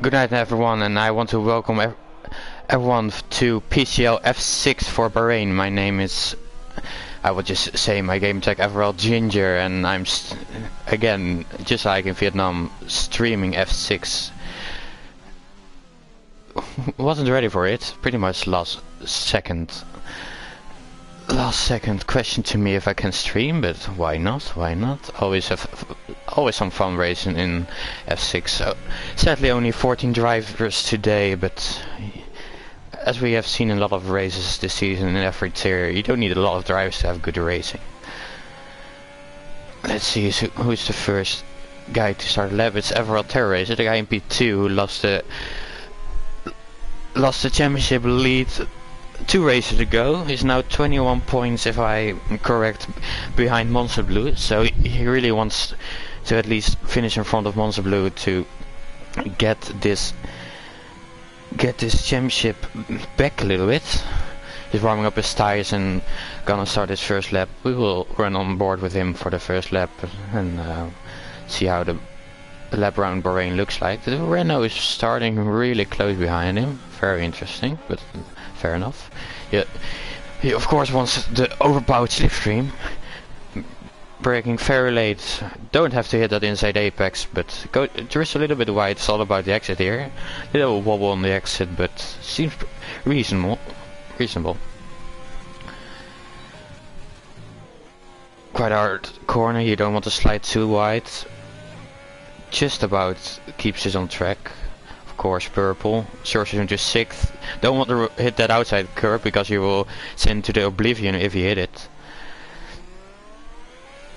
Good night everyone, and I want to welcome everyone to PSGL F6 for Bahrain. My name is, I will just say my game tag Everall Ginger, and I'm again, just like in Vietnam, streaming F6. Wasn't ready for it, pretty much last second question to me if I can stream, but why not? Always some fun racing in F6. So, sadly only 14 drivers today, but as we have seen in a lot of races this season in every tier, you don't need a lot of drivers to have good racing. Let's see who's the first guy to start a lap. It's Everall Terror Racer, the guy in P2 who lost the championship lead 2 races ago. He's now 21 points, if I'm correct, behind Monster Blue, so he really wants to at least finish in front of Monster Blue to get this championship back a little bit. He's warming up his tires and gonna start his first lap. We will run on board with him for the first lap and see how the lap around Bahrain looks like. The Renault is starting really close behind him. Very interesting, but fair enough. Yeah, he of course wants the overpowered slipstream. Braking very late. Don't have to hit that inside apex, but go just a little bit wide. It's all about the exit here. Little wobble on the exit, but seems reasonable. Quite a hard corner. You don't want to slide too wide. Just about keeps us on track. Of course, purple sources into 6th. Don't want to hit that outside curb because you will send to the oblivion if you hit it.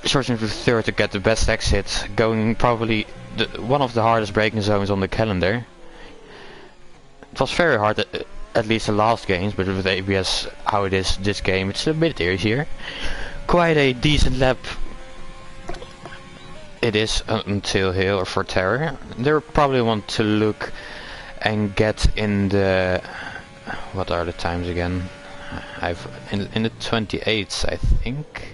Sources into 3rd to get the best exit, going probably one of the hardest braking zones on the calendar. It was very hard at least the last games, but with ABS how it is this game, it's a bit easier. Quite a decent lap it is until here or for Terror. They probably want to look and get in the, what are the times again? In the 28s, I think.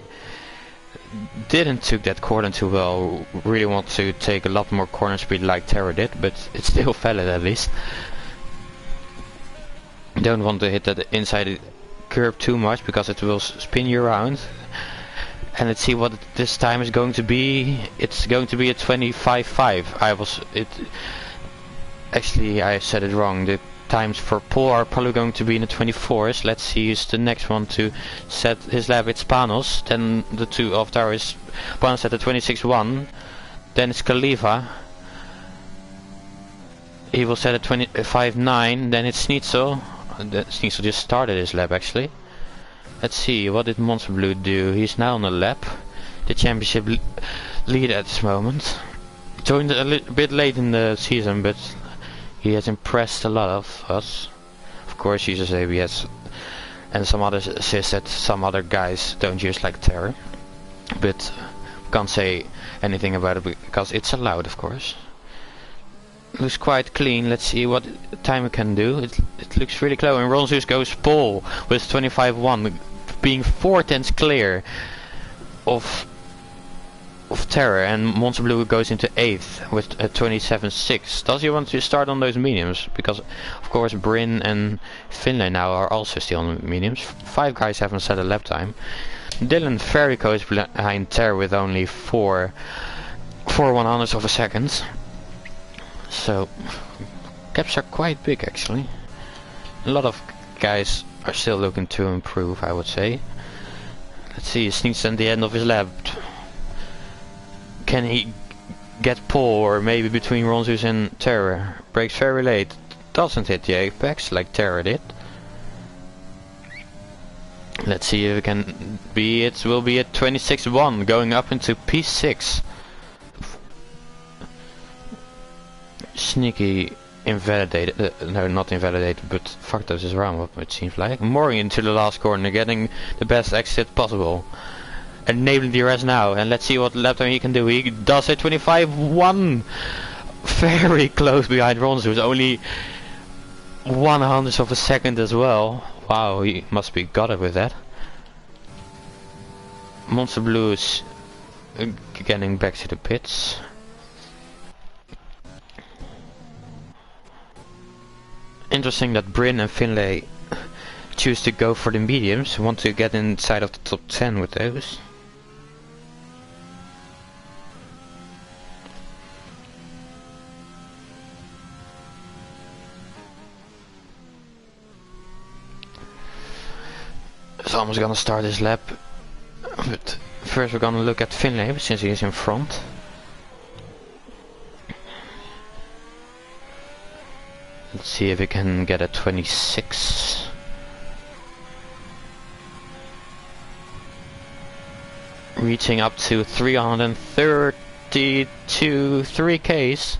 Didn't took that corner too well. Really want to take a lot more corner speed like Terror did, but it's still valid at least. Don't want to hit that inside curb too much because it will spin you around. And let's see what this time is going to be. It's going to be a 25.5. Actually I said it wrong. The times for Paul are probably going to be in the 24s. Let's see who's the next one to set his lap. It's Panos. Then the 2 of towers. Panos at the 26.1. Then it's Khalifa. He will set at 25.9. Then it's Schnitzel. Schnitzel just started his lap actually. Let's see, what did Monster Blue do? He's now on the lap. The championship lead at this moment. Joined a bit late in the season, but he has impressed a lot of us. Of course, he uses ABS. And some others assist that some other guys don't use like Terror. But can't say anything about it because it's allowed, of course. Looks quite clean. Let's see what time we can do. It looks really close. And Ronzus goes pole with 25.1, being 4 tenths clear of Terror, and Monster Blue goes into 8th with 27.6. Does he want to start on those mediums? Because of course Bryn and Finlay now are also still on mediums. 5 guys haven't set a lap time. Dylan very close behind Terror with only 4 100ths of a second. So gaps are quite big actually. A lot of guys are still looking to improve, I would say. Let's see, he sneaks at the end of his lap. Can he get pole or maybe between Ronzus and Terror? Brakes very late. Doesn't hit the apex like Terror did. Let's see if it can be. It will be at 26.1 going up into P6. Sneaky invalidated, no, not invalidated, but fucked us around, it seems like. Mooring into the last corner, getting the best exit possible. Enabling the rest now, and let's see what lap time he can do. He does a 25.1. Very close behind Ronzu, only 100th of a second as well. Wow, he must be got it with that. Monster Blues getting back to the pits. Interesting that Bryn and Finlay choose to go for the mediums, want to get inside of the top 10 with those. It's almost gonna start his lap, but first we're gonna look at Finlay since he is in front. Let's see if we can get a 26. Reaching up to 332 3Ks.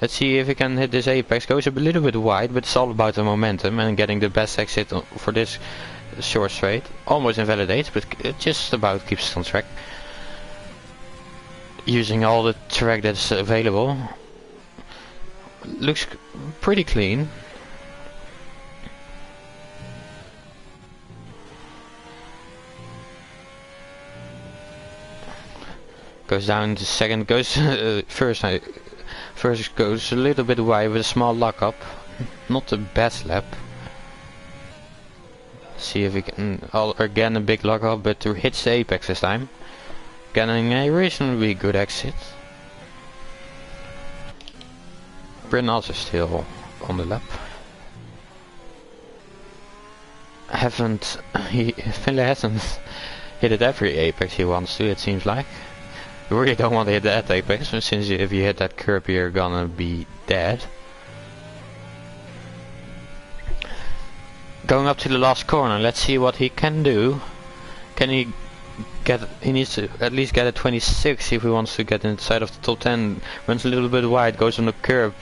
Let's see if we can hit this apex. Goes a little bit wide, but it's all about the momentum and getting the best exit for this short straight. Almost invalidates, but it just about keeps it on track. Using all the track that's available. Looks pretty clean. Goes down to second, goes first goes a little bit wide with a small lockup. Not the best lap. See if we can, again a big lockup, but to hit the apex this time. Getting a reasonably good exit. Bryn also still on the lap. Finlay hasn't hit it every apex he wants to, it seems like. You really don't want to hit that apex, since if you hit that curb you're gonna be dead. Going up to the last corner, let's see what he can do. Can he get, he needs to at least get a 26 if he wants to get inside of the top 10. Runs a little bit wide, goes on the curb,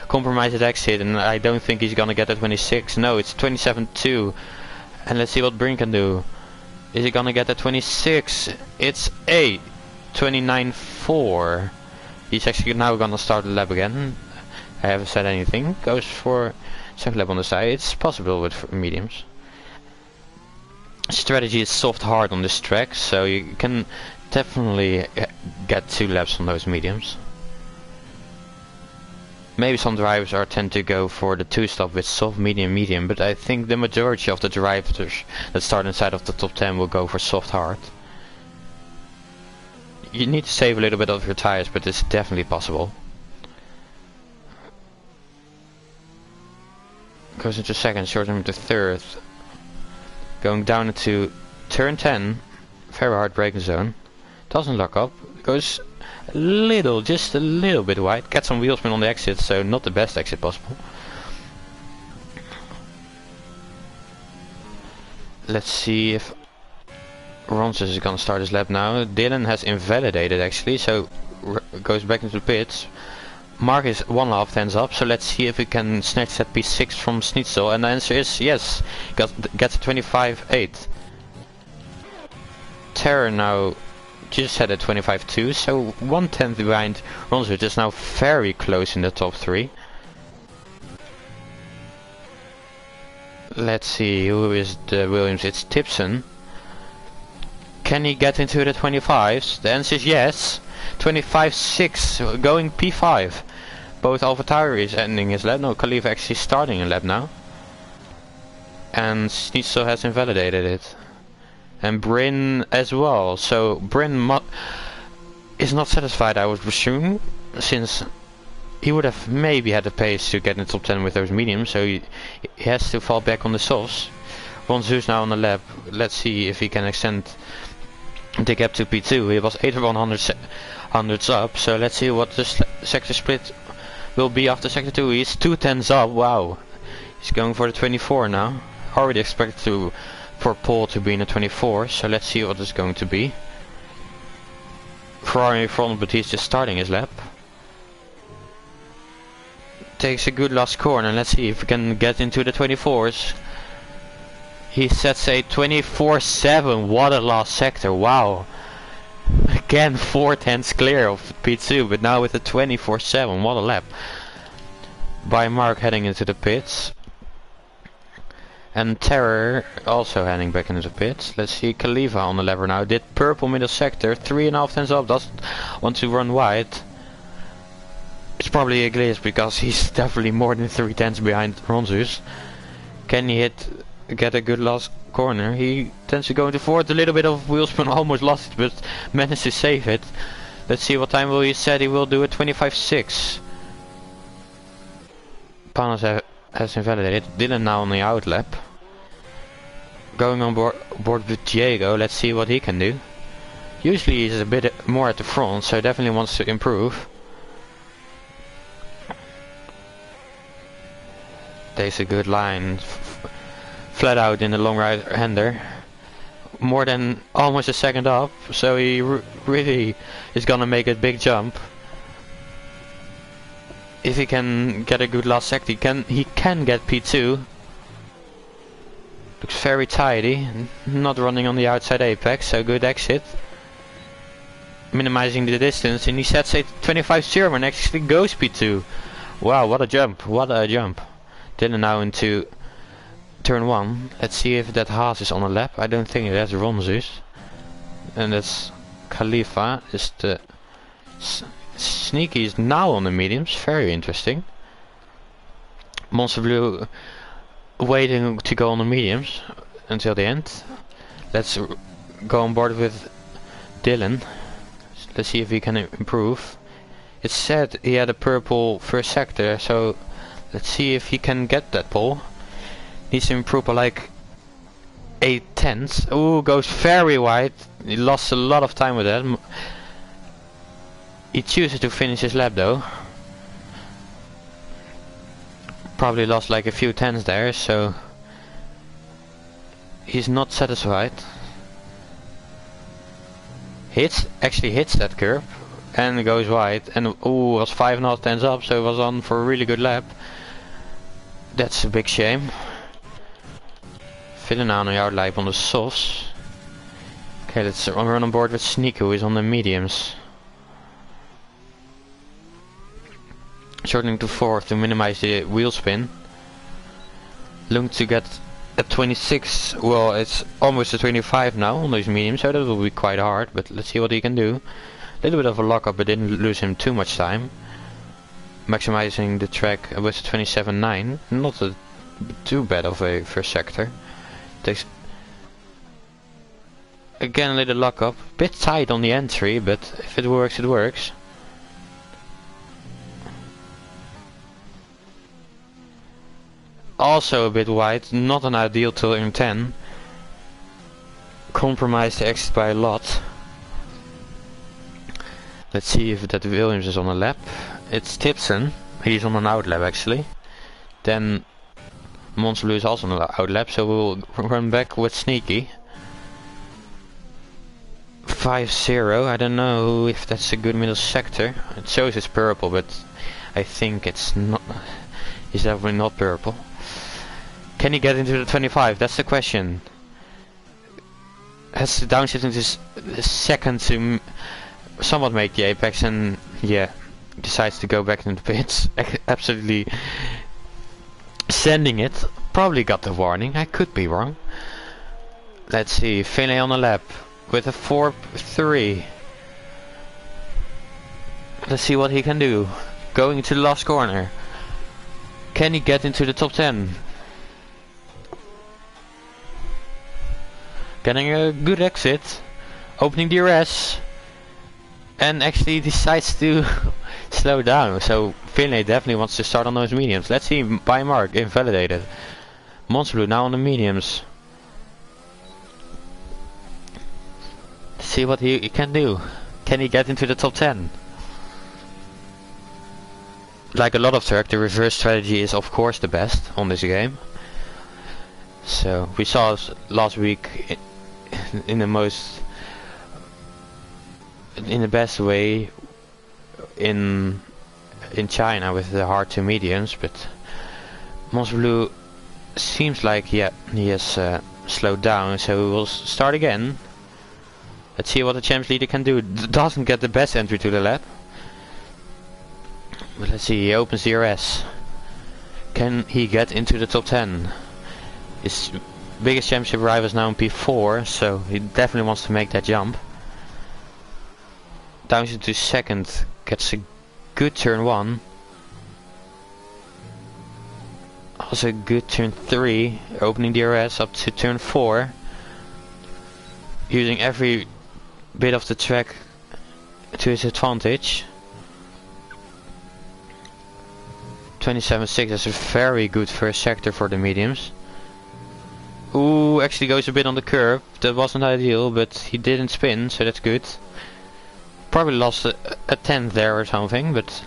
compromises exit, and I don't think he's gonna get a 26. No, it's 27.2. And let's see what Bryn can do. Is he gonna get a 26? It's a 29.4. He's actually now gonna start the lap again. I haven't said anything. Goes for second lap on the side. It's possible with mediums. Strategy is soft hard on this track, so you can definitely get 2 laps on those mediums. Maybe some drivers tend to go for the 2-stop with soft, medium, medium, but I think the majority of the drivers that start inside of the top 10 will go for soft hard. You need to save a little bit of your tires, but it's definitely possible. Goes into second, shortening to third. Going down into turn 10, very hard braking zone. Doesn't lock up, goes just a little bit wide. Gets some wheel spin on the exit, so not the best exit possible. Let's see if Ronses is gonna start his lap now. Dylan has invalidated actually, so goes back into the pits. Mark is 1.5 tenths up, so let's see if we can snatch that P6 from Schnitzel, and the answer is yes. Gets a 25.8. Terror now just had a 25.2, so 1/10 behind Ronses, is now very close in the top 3. Let's see who is the Williams. It's Tipson. Can he get into the 25s? The answer is yes. 25.6, going P5. Both AlphaTauri is ending his lap. No, Khalifa actually starting a lap now. And Schnitzel has invalidated it. And Bryn as well. So Bryn is not satisfied, I would presume, since he would have maybe had the pace to get in the top 10 with those mediums. So he has to fall back on the softs. Ronzus now on the lap. Let's see if he can extend the gap to P2. He was 8 of 100s up, so let's see what the sector split will be after sector 2. He's 2/10 up, wow. He's going for the 24 now. Already expected for Paul to be in the 24, so let's see what it's going to be. Ferrari in front, but he's just starting his lap. Takes a good last corner, let's see if we can get into the 24s. He sets a 24.7, what a last sector, wow. Again 4/10 clear of P2, but now with a 24.7, what a lap. By Mark heading into the pits. And Terror also heading back into the pits. Let's see Khalifa on the lever now. Did purple middle sector, 3.5 tenths up, doesn't want to run wide. It's probably a glitch because he's definitely more than 3 tenths behind Ronzus. Can he get a good last corner? He tends to go into fourth. A little bit of wheel spin, almost lost it, but managed to save it. Let's see what time will he said he will do it. 25.6. Panos has invalidated. Dylan now on the out lap. Going on board with Diego. Let's see what he can do. Usually he's a bit more at the front, so definitely wants to improve. Takes a good line, flat out in the long right hander. More than almost a second up, so he really is gonna make a big jump. If he can get a good last sector, he can get P2. Looks very tidy, not running on the outside apex, so good exit. Minimizing the distance, and he sets a 25.0 and actually goes P2. Wow, what a jump, what a jump. Dylan now into turn 1. Let's see if that Haas is on a lap. I don't think that's Ronzus. And that's Khalifa. Just Sneaky is now on the mediums. Very interesting. Monster Blue waiting to go on the mediums until the end. Let's go on board with Dylan. Let's see if he can improve. It said he had a purple first sector, so let's see if he can get that pole. Needs to improve by like 8 tenths. Ooh, goes very wide. He lost a lot of time with that. He chooses to finish his lap though. Probably lost like a few tenths there, so he's not satisfied. Actually hits that curb and goes wide, and ooh, was 5.5 tenths up, so it was on for a really good lap. That's a big shame. Filling on the out lap on the softs. Okay, let's run on board with Sneaky, who is on the mediums. Shortening to 4th to minimize the wheel spin. Looking to get at 26. Well, it's almost a 25 now on those mediums, so that will be quite hard, but let's see what he can do. A little bit of a lockup, but didn't lose him too much time. Maximizing the track with 27.9. Not too bad of a first sector. Takes again a little lockup. Bit tight on the entry, but if it works, it works. Also a bit wide, not an ideal turn 10. Compromised the exit by a lot. Let's see if that Williams is on a lap. It's Tipson, he's on an out lap actually. Then Monster is also on an out lap, so we'll run back with Sneaky. 5.0, I don't know if that's a good middle sector. It shows it's purple, but I think it's not. He's definitely not purple. Can he get into the 25? That's the question. Has the downshift into the second to somewhat make the apex, and yeah, decides to go back into the pits. Absolutely sending it. Probably got the warning, I could be wrong. Let's see, Finlay on the lap with a 4.3. Let's see what he can do. Going to the last corner. Can he get into the top 10? Getting a good exit. Opening DRS. And actually decides to slow down. So Finlay definitely wants to start on those mediums. Let's see, by mark, invalidated. Monster Blue now on the mediums. Let's see what he can do. Can he get into the top 10? Like a lot of track, the reverse strategy is of course the best on this game. So we saw last week in the best way in China with the hard to mediums, but Monster Blue seems like he has slowed down, so we will start again. Let's see what the Champs leader can do. Doesn't get the best entry to the lap, but let's see, he opens DRS. Can he get into the top 10? His biggest championship rival is now in P4, so he definitely wants to make that jump. Down to second, gets a good turn 1. Also good turn 3, opening DRS up to turn 4. Using every bit of the track to his advantage. 27.6, that's a very good first sector for the mediums. Ooh, actually goes a bit on the curb. That wasn't ideal, but he didn't spin, so that's good. Probably lost a tenth there or something, but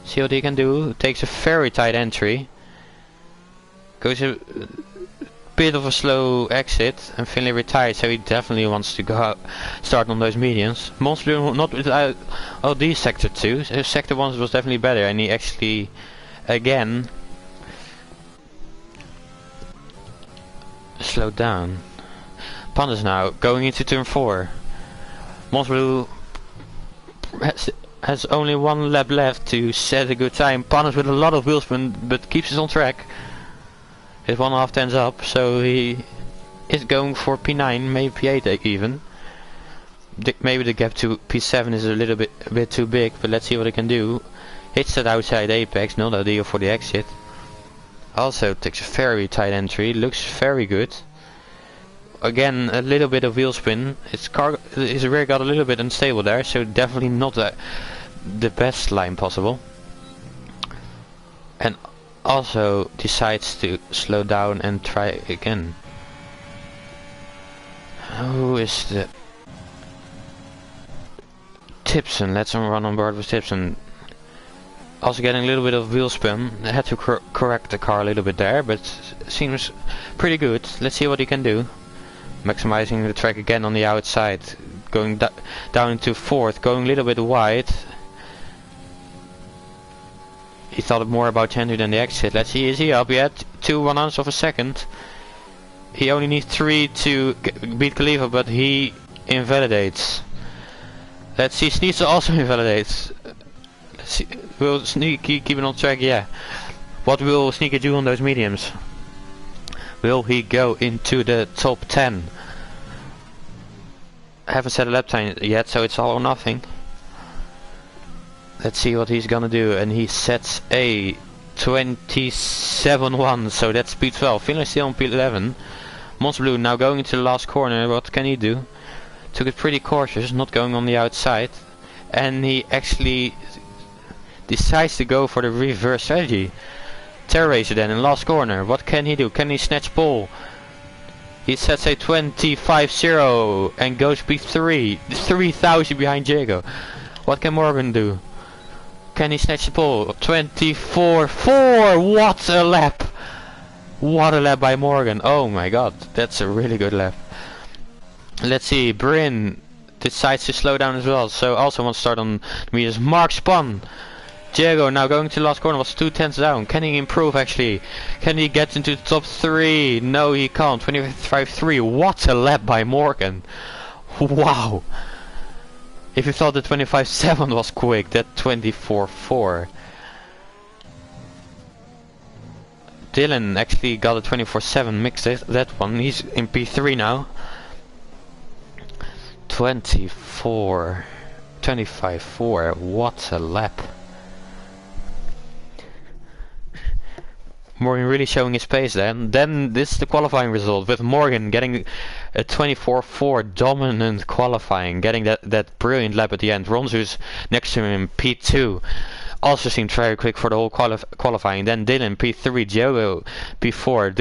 see what he can do. Takes a very tight entry. Goes a bit of a slow exit, and Finlay retired, so he definitely wants to go out, start on those mediums. Monster not without these sector 2. Sector 1 was definitely better, and he actually again slowed down. Pandas now going into turn 4. Monster has only one lap left to set a good time. Pandas with a lot of wheel spin, but keeps us on track. His 1.5 tenths up, so he is going for P9, maybe P8 even. Maybe the gap to P7 is a bit too big, but let's see what he can do. Hits that outside apex, not ideal for the exit. Also takes a very tight entry, looks very good. Again, a little bit of wheel spin. His rear got a little bit unstable there, so definitely not the best line possible. And also decides to slow down and try again. Who is the Tipson? Let's run on board with Tipson. Also getting a little bit of wheel spin. I had to correct the car a little bit there, but seems pretty good. Let's see what he can do. Maximizing the track again on the outside. Going down into 4th, going a little bit wide. He thought more about entry than the exit. Let's see, is he up yet? 2/100ths of a second. He only needs 3 to beat Khalifa, but he invalidates. Let's see, Sneasel also invalidates. Let's see, will Sneaky keep it on track? Yeah. What will Sneaky do on those mediums? Will he go into the top 10? I haven't set a lap time yet, so it's all or nothing. Let's see what he's gonna do, and he sets a 27.1, so that's P12. Finlay still on P11. Monster Blue now going into the last corner. What can he do? Took it pretty cautious, not going on the outside, and he actually decides to go for the reverse strategy. Terror Racer then in last corner. What can he do? Can he snatch pole? He sets a 25.0 and goes P3. 3,000 behind Jago. What can Morgan do? Can he snatch the pole? 24.4. What a lap! What a lap by Morgan. Oh my god, that's a really good lap. Let's see, Bryn decides to slow down as well, so also wants to start on the meters. Mark spun. Jago now going to the last corner, was 2 tenths down. Can he improve actually? Can he get into the top 3? No, he can't. 25.3. What a lap by Morgan. Wow. If you thought the 25.7 was quick, that 24.4. Dylan actually got a 24.7 mixed that one. He's in P3 now. 25.4. What a lap. Morgan really showing his pace then. Then this is the qualifying result with Morgan getting a 24.4 dominant qualifying, getting that brilliant lap at the end. Ronzu's next to him in P2. Also seemed very quick for the whole qualifying. Then Dylan P3, Diogo P4.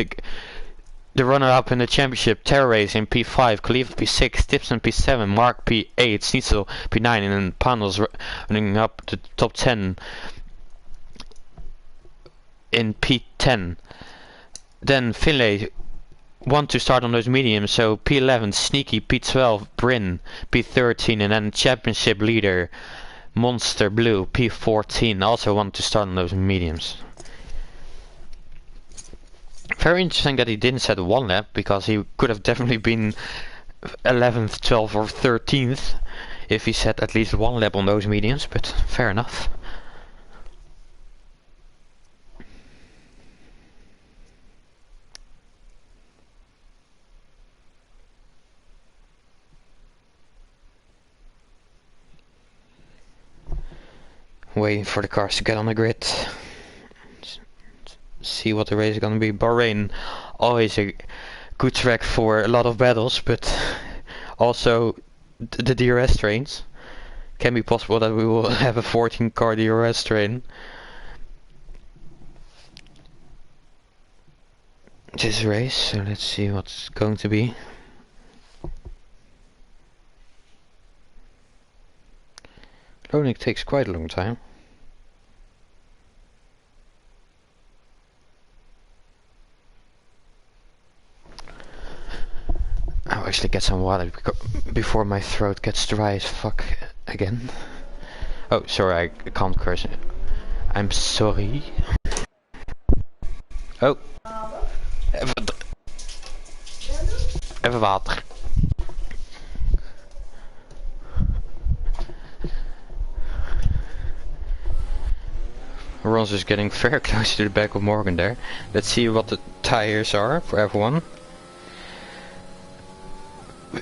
The runner-up in the championship, Terror Race in P5, Khalifa P6, Tipson P7, Mark P8, Sneasel P9, and then Panels running up to top 10 in P10. Then Finlay want to start on those mediums, so P11, Sneaky, P12, Bryn, P13, and then championship leader Monster Blue, P14, also want to start on those mediums. Very interesting that he didn't set one lap, because he could have definitely been 11th, 12th or 13th if he set at least one lap on those mediums, but fair enough. Waiting for the cars to get on the grid. see what the race is gonna be. Bahrain, always a good track for a lot of battles, but also the DRS trains. Can be possible that we will have a 14 car DRS train. This race, so let's see what's going to be. Loading takes quite a long time. I'll actually get some water before my throat gets dry as fuck again. Oh, sorry, I can't curse. I'm sorry. Oh. Even water. Ron's is getting very close to the back of Morgan there. Let's see what the tires are for everyone.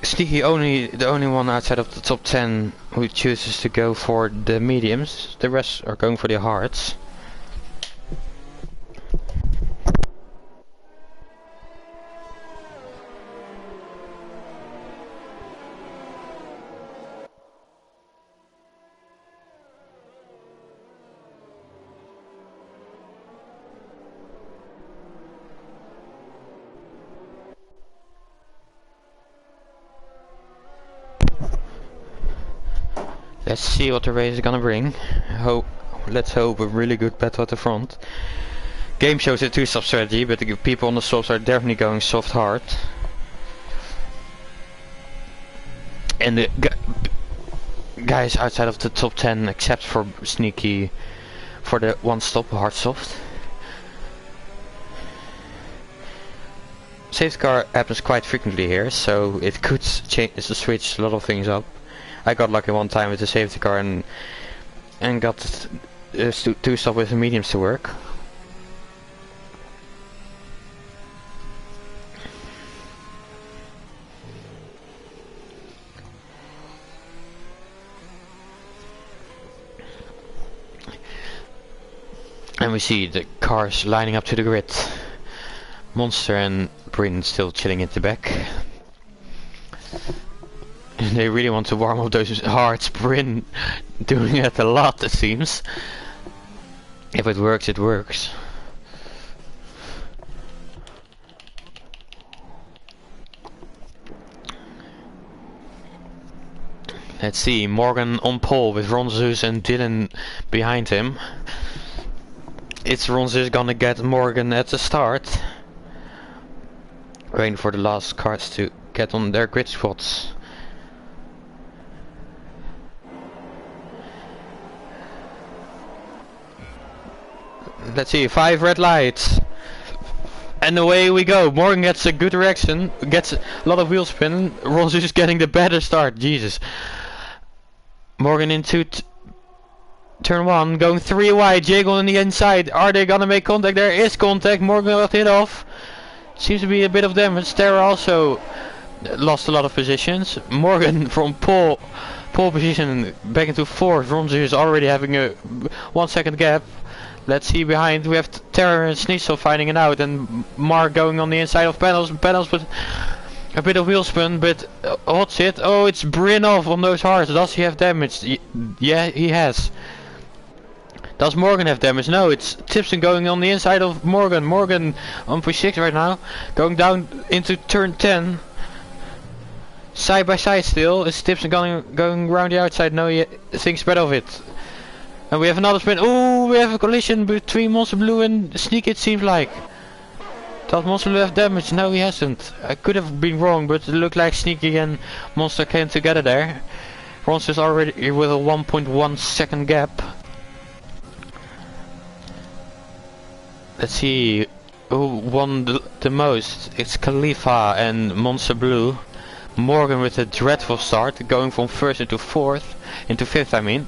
Sneaky the only one outside of the top 10 who chooses to go for the mediums. The rest are going for the hards. Let's see what the race is gonna bring. Let's hope a really good battle at the front. Game shows a two-stop strategy, but the people on the softs are definitely going soft hard. And the guys outside of the top 10, except for Sneaky, for the one stop hard soft. Safety car happens quite frequently here, so it could change the switch a lot of things up. I got lucky one time with the safety car and got two stop with the mediums to work. And we see the cars lining up to the grid. Monster and Bryn still chilling at the back. They really want to warm up those hards. Bryn doing it a lot, it seems. If it works, it works. Let's see, Morgan on pole with Ronzus and Dylan behind him. It's Ronzus gonna get Morgan at the start. Waiting for the last cars to get on their grid spots. Let's see, 5 red lights. And away we go. Morgan gets a good direction, gets a lot of wheel spin. Ronzus is getting the better start, Jesus. Morgan into turn 1, going 3 wide, Jiggle on the inside. Are they gonna make contact? There is contact, Morgan got hit off. Seems to be a bit of damage. Tara also lost a lot of positions. Morgan from pole position back into 4th. Ronzus is already having a 1 second gap. Let's see behind, we have Terror and Sneasel fighting it out, and Mark going on the inside of Panels with a bit of wheel spin, but what's it? Oh, it's Bryn off on those hards. Does he have damage? Yeah, he has. Does Morgan have damage? No, it's Tipson going on the inside of Morgan. Morgan on push 6 right now, going down into turn 10. Side by side still, is Tipson going around the outside? No, he thinks better of it. And we have another spin. Oh, we have a collision between Monster Blue and Sneak, it seems like. Does Monster Blue have damage? No, he hasn't. I could have been wrong, but it looked like Sneaky and Monster came together there. Monster's already with a 1.1 second gap. Let's see who won the most. It's Khalifa and Monster Blue. Morgan with a dreadful start, going from 1st into 4th, into 5th I mean.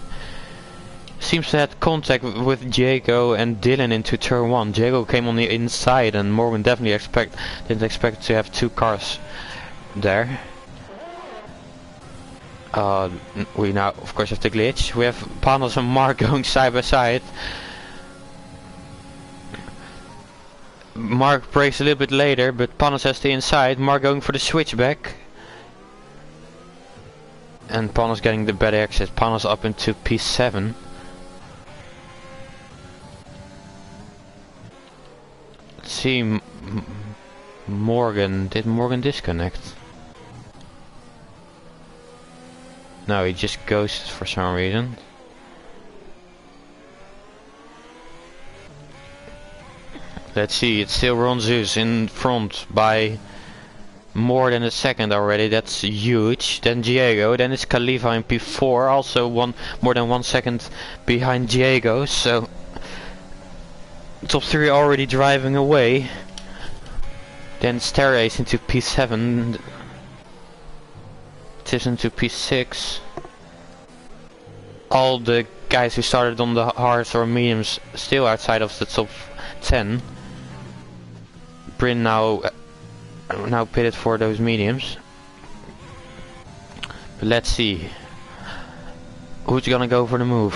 Seems to have contact with Jago and Dylan into turn 1. Jago came on the inside and Morgan definitely didn't expect to have 2 cars there. We now of course have the glitch. We have Panos and Mark going side by side. Mark breaks a little bit later, but Panos has the inside. Mark going for the switchback. And Panos getting the better exit. Panos up into P7. Let's see. Morgan. Did Morgan disconnect? No, he just ghosted for some reason. Let's see, it's still Ron Zeus in front by more than a second already. That's huge. Then Diego, then it's Khalifa in P4, also more than 1 second behind Diego. So top 3 already driving away. Then it's Terrace into P7. Tips into P6. All the guys who started on the hards or mediums still outside of the top 10. Bryn now pitted for those mediums. But let's see who's gonna go for the move.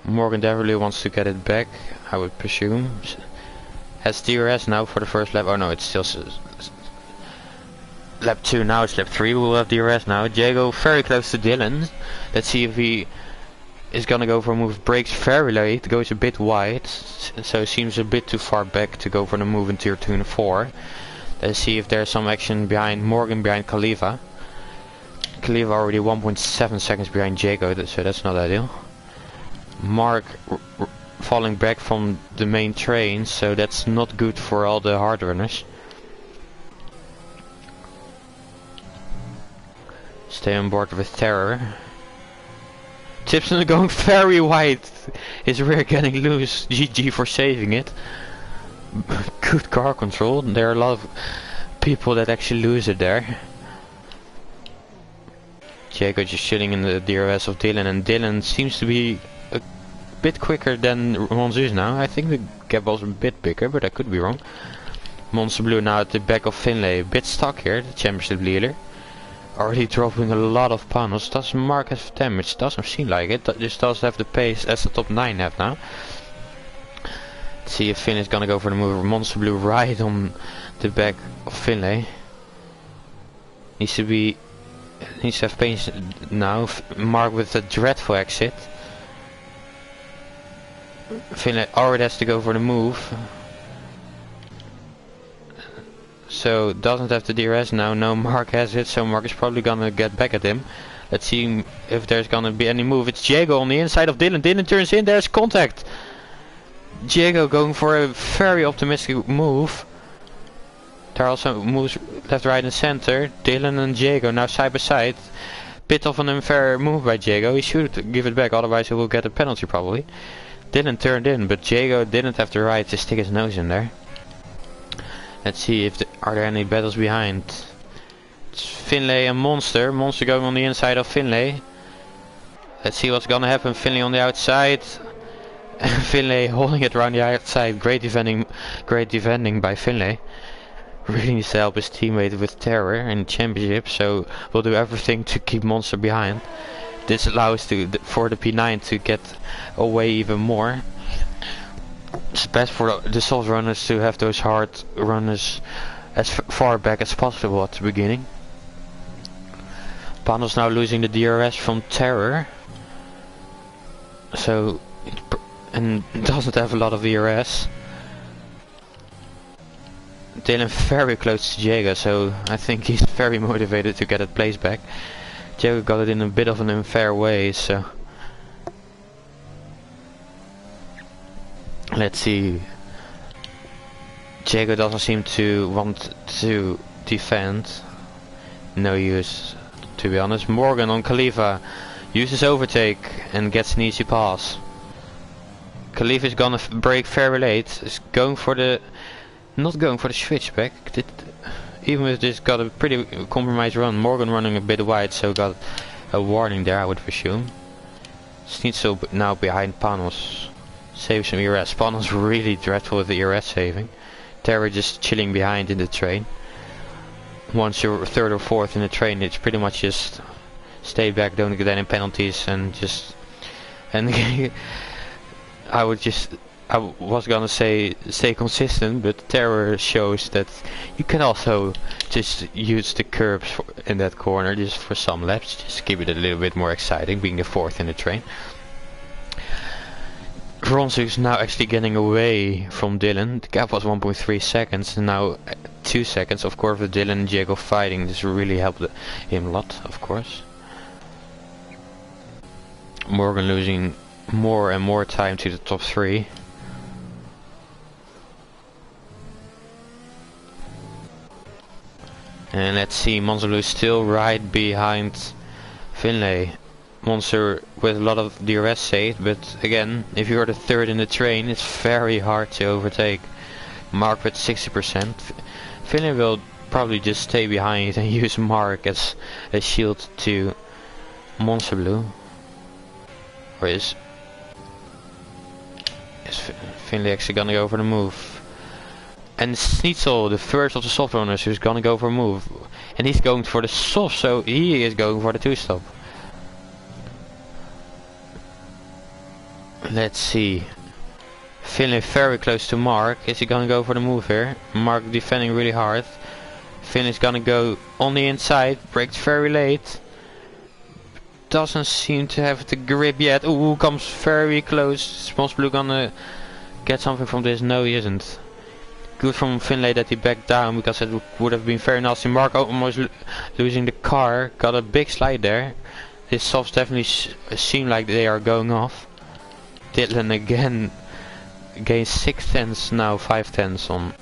Morgan definitely wants to get it back, I would presume. Has DRS now for the first lap. Oh no, it's still lap 2. Now it's lap 3. We'll have DRS now. Diego very close to Dylan. Let's see if he is gonna go for a move. Brakes very late, goes a bit wide, so seems a bit too far back to go for the move in tier 2 and 4. Let's see if there's some action behind Morgan, behind Khalifa. Khalifa already 1.7 seconds behind Diego, so that's not ideal. Mark falling back from the main train, so that's not good for all the hard runners. Stay on board with Terror. Tipson going very wide. His rear getting loose. GG for saving it. Good car control. There are a lot of people that actually lose it there. Diego just shooting in the DRS of Dylan, and Dylan seems to be a bit quicker than Monzus now. I think the gap was a bit bigger, but I could be wrong. Monster Blue now at the back of Finlay. A bit stuck here, the championship leader. Already dropping a lot of panels. Does Mark have damage? Doesn't seem like it. Just does have the pace as the top 9 have now. Let's see if Finn is gonna go for the move. Monster Blue right on the back of Finlay. Needs to have pace now. Mark with a dreadful exit. Finlay already has to go for the move. So doesn't have the DRS now. No, Mark has it, so Mark is probably gonna get back at him. Let's see if there's gonna be any move. It's Diego on the inside of Dylan. Dylan turns in, there's contact. Diego going for a very optimistic move. There are also moves left, right and center. Dylan and Diego now side by side. Bit of an unfair move by Diego. He should give it back, otherwise he will get a penalty probably. Dylan turned in, but Diego didn't have the right to stick his nose in there. Let's see if are there any battles behind. It's Finlay and Monster. Monster going on the inside of Finlay. Let's see what's gonna happen. Finlay on the outside. And Finlay holding it around the outside. Great defending by Finlay. Really needs to help his teammate with Terror in the championship, so we'll do everything to keep Monster behind. This allows for the P9 to get away even more. It's best for the soft runners to have those hard runners as far back as possible at the beginning. Panos now losing the DRS from Terror, so and doesn't have a lot of DRS. Dylan very close to Diego, so I think he's very motivated to get it place back. Diego got it in a bit of an unfair way, so let's see. Diego doesn't seem to want to defend. No use, to be honest. Morgan on Khalifa uses overtake and gets an easy pass. Khalifa is gonna brake very late. Is going for the not going for the switchback. Even with this, got a pretty compromised run. Morgan running a bit wide, so got a warning there, I would presume. Snitzel now behind Panos. Save some ERS. Panos really dreadful with the ERS saving. Terror just chilling behind in the train. Once you're third or fourth in the train, it's pretty much just stay back, don't get any penalties, and just I would just I was gonna say stay consistent, but Terror shows that you can also just use the curbs in that corner just for some laps, just keep it a little bit more exciting, being the fourth in the train. Ronsu is now actually getting away from Dylan. The gap was 1.3 seconds and now 2 seconds. Of course, with Dylan and Diego fighting, this really helped him a lot, of course. Morgan losing more and more time to the top 3. And let's see, Monster Blue still right behind Finlay. Monster with a lot of DRS saved, but again, if you're the third in the train, it's very hard to overtake. Mark with 60%. Finlay will probably just stay behind and use Mark as a shield to Monster Blue. Or is Finlay actually gonna go for the move? And Schnitzel, the first of the soft runners, who's gonna go for a move. And he's going for the soft, so he is going for the 2-stop. Let's see. Finlay very close to Mark. Is he gonna go for the move here? Mark defending really hard. Finlay's gonna go on the inside. Brakes very late. Doesn't seem to have the grip yet. Ooh, comes very close. Is Monster Blue gonna get something from this? No, he isn't. Good from Finlay that he backed down, because it would have been very nasty. Mark almost losing the car. Got a big slide there. His softs definitely seem like they are going off. Dylan again gains 6 tenths now, 5 tenths on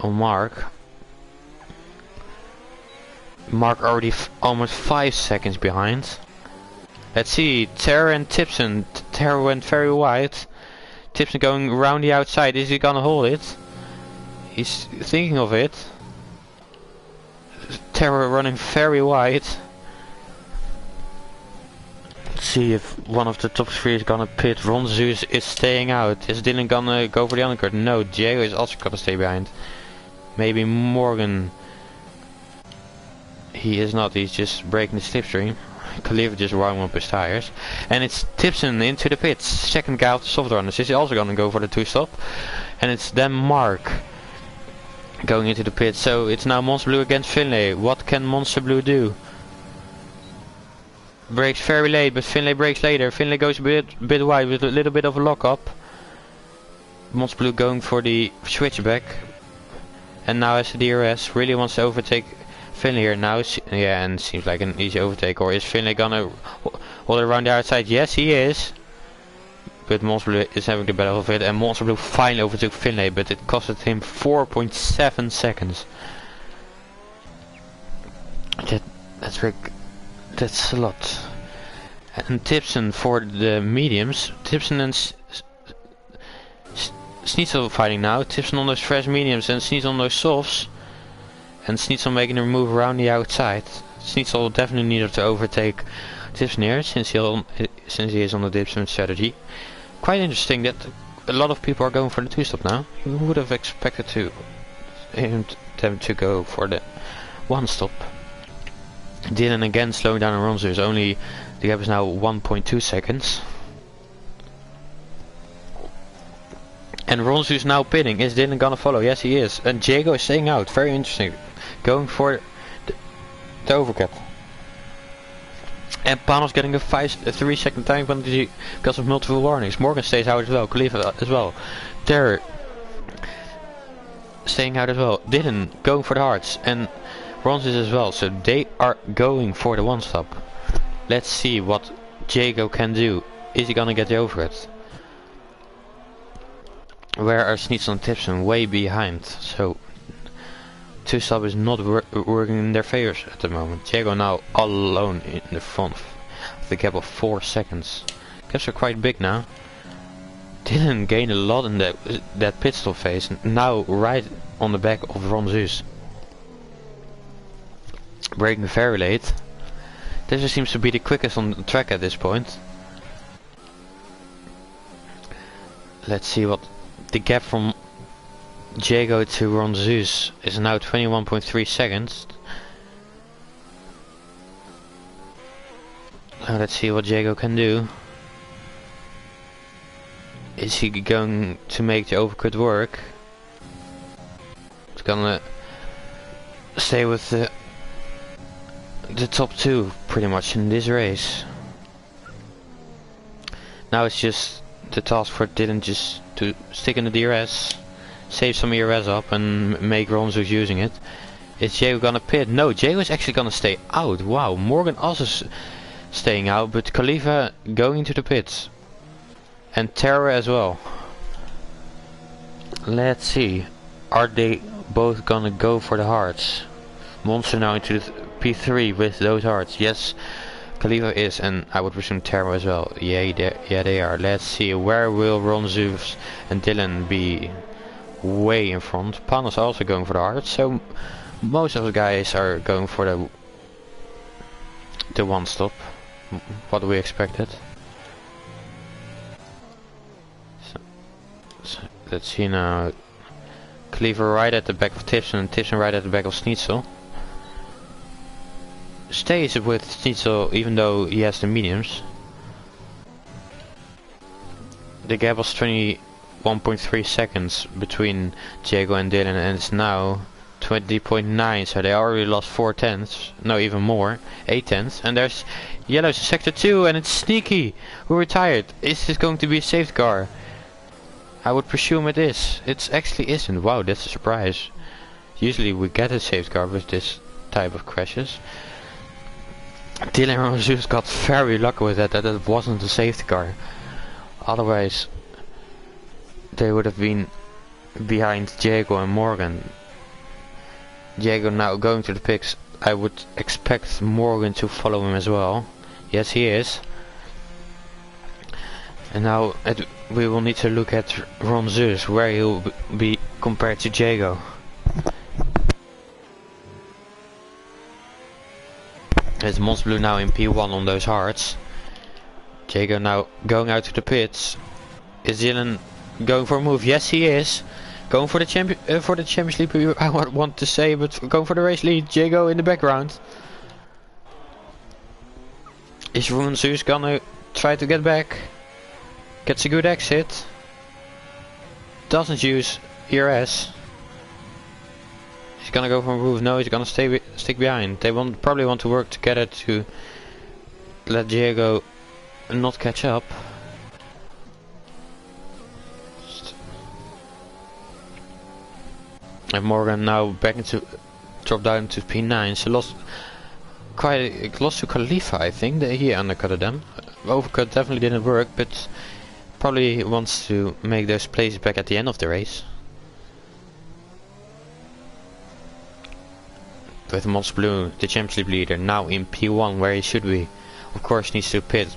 Mark. Mark already almost 5 seconds behind. Let's see, Terror and Tipson. Terror went very wide. Tipson going around the outside. Is he gonna hold it? He's thinking of it. Terror running very wide. See if one of the top 3 is gonna pit. Ron Zeus is staying out. Is Dylan gonna go for the undercut? No, Diego is also gonna stay behind. Maybe Morgan. He is not, he's just breaking the slipstream. Khalifa just warming up his tires. And it's Tipson into the pits. Second guy of the soft runners. Is he also gonna go for the 2-stop? And it's then Mark going into the pit. So it's now Monster Blue against Finlay. What can Monster Blue do? Brakes very late, but Finlay brakes later. Finlay goes a bit wide with a little bit of a lock up. Monster Blue going for the switchback. And now has the DRS. Really wants to overtake Finlay here now. Yeah, and seems like an easy overtake. Or is Finlay gonna hold it around the outside? Yes, he is. But Monster Blue is having the better of it. And Monster Blue finally overtook Finlay, but it costed him 4.7 seconds. That's a lot. And Tipson for the mediums. Tipson and Schnitzel fighting now. Tipson on those fresh mediums and Schnitzel on those softs. And Schnitzel making a move around the outside. Schnitzel definitely needed to overtake Tipson here, since he is on the Tipson strategy. Quite interesting that a lot of people are going for the 2-stop now. You would have expected them to go for the 1-stop. Dylan again slowing down on Ronsu. Only the gap is now 1.2 seconds. And Ronsu is now pitting. Is Dylan gonna follow? Yes, he is. And Diego is staying out. Very interesting. Going for the overcut. And Panos getting a 3-second time penalty because of multiple warnings. Morgan stays out as well. Khalifa as well. Terror staying out as well. Dylan going for the hearts. And Bronzes as well, so they are going for the 1-stop. Let's see what Diego can do. Is he gonna get the overcut? Where are Schnitzel and Tipson? Way behind, so 2-stop is not working in their favors at the moment. Diego now all alone in the front of the gap of 4 seconds. Gaps are quite big now. Didn't gain a lot in that pit stop phase, now right on the back of Ron Zeus. Braking very late. This seems to be the quickest on the track at this point. Let's see what the gap from Diego to Ron Zeus is now. 21.3 seconds. Now let's see what Diego can do. Is he going to make the overcut work? He's gonna stay with the top two pretty much in this race. Now it's just the task for Dylan just to stick in the DRS, save some ERS up and make Ronzo's using it. Is Jago gonna pit? No, Jago is actually gonna stay out. Wow, Morgan also staying out, but Khalifa going to the pits. And Terra as well. Let's see. Are they both gonna go for the hearts? Monster now into the P3 with those hearts. Yes, Khalifa is, and I would presume Terra as well. Yeah, they are. Let's see. Where will Ron Zeus and Dylan be? Way in front. Panos also going for the hearts. So most of the guys are going for the one stop. What we expected. So let's see now. Cleaver right at the back of Tipson and Tipson right at the back of Schnitzel. Stays with Schnitzel even though he has the mediums. The gap was 21.3 seconds between Diego and Dylan, and it's now 20.9, so they already lost 4 tenths, no even more, 8 tenths. And there's Yellow's in sector 2 and it's Sneaky who retired. Is this going to be a safety car? I would presume it is. It actually isn't. Wow, that's a surprise. Usually we get a safety car with this type of crashes. Dylan and Zeus got very lucky with that it wasn't a safety car. Otherwise they would have been behind Diego and Morgan. Diego now going to the pits. I would expect Morgan to follow him as well. Yes, he is. And now we will need to look at Ron Zeus, where he'll be compared to Diego. There's Mons Blue now in P1 on those hearts. Diego now going out to the pits. Is Dylan going for a move? Yes, he is. Going for the Champions League, I want to say, but going for the race lead. Diego in the background. Is Ron Zeus gonna try to get back? Gets a good exit. Doesn't use ERS. He's gonna go for a move. No, he's gonna stick behind. They probably want to work together to let Diego not catch up. And Morgan now back into drop down to P9. So lost to Khalifa, I think. He undercutted them. Overcut definitely didn't work, but probably wants to make those places back at the end of the race. With Mons Blue, the Champions League leader, now in P1 where he should be. Of course needs to pit.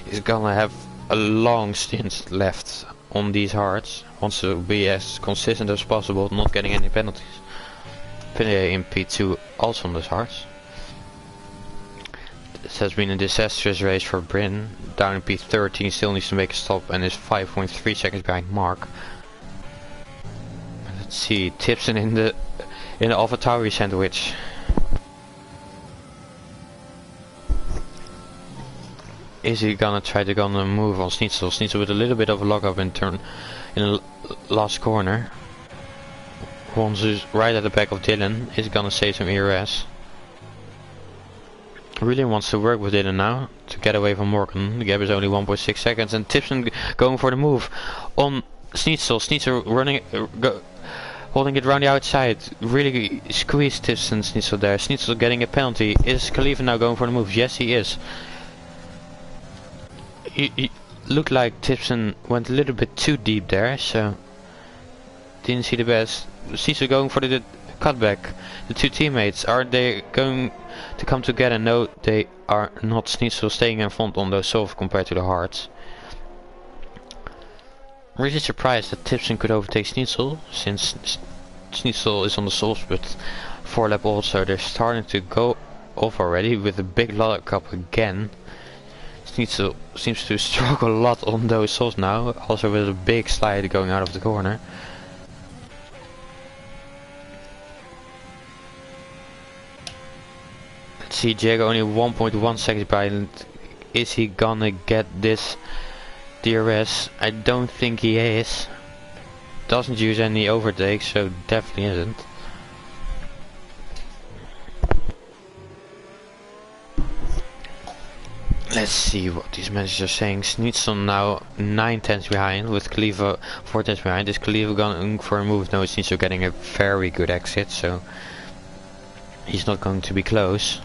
He's gonna have a long stint left on these hards. Wants to be as consistent as possible, not getting any penalties. In P2 also on those hards. This has been a disastrous race for Bryn. Down in P13, still needs to make a stop and is 5.3 seconds behind Mark. Let's see, Tipson in the AlphaTauri sandwich. Is he gonna try to move on Schnitzel? Schnitzel with a little bit of a lock up in the last corner. Wants right at the back of Dylan. Is gonna save some ERS. Really wants to work with Dylan now to get away from Morgan. The gap is only 1.6 seconds and Tipson going for the move on Schnitzel. Schnitzel running, holding it around the outside. Really squeezed Tipson Schnitzel there. Schnitzel getting a penalty. Is Khalifa now going for the move? Yes, he is. He looked like Tipson went a little bit too deep there, so didn't see the best. Schnitzel going for the cutback. The two teammates, are they going to come together? No, they are not. Schnitzel staying in front on those softs compared to the hards. I'm really surprised that Tipson could overtake Schnitzel, since Schnitzel is on the softs, but 4 lap also. They're starting to go off already with a big lockup again. Schnitzel seems to struggle a lot on those softs now, also with a big slide going out of the corner. Let's see, Diego only 1.1 seconds behind. Is he gonna get this DRS. I don't think he is. Doesn't use any overtake, so definitely isn't. Let's see what these messages are saying. Schnitzel now 9 tenths behind, with Khalifa 4 tenths behind. Is Khalifa going for a move? No, Schnitzel getting a very good exit, so he's not going to be close.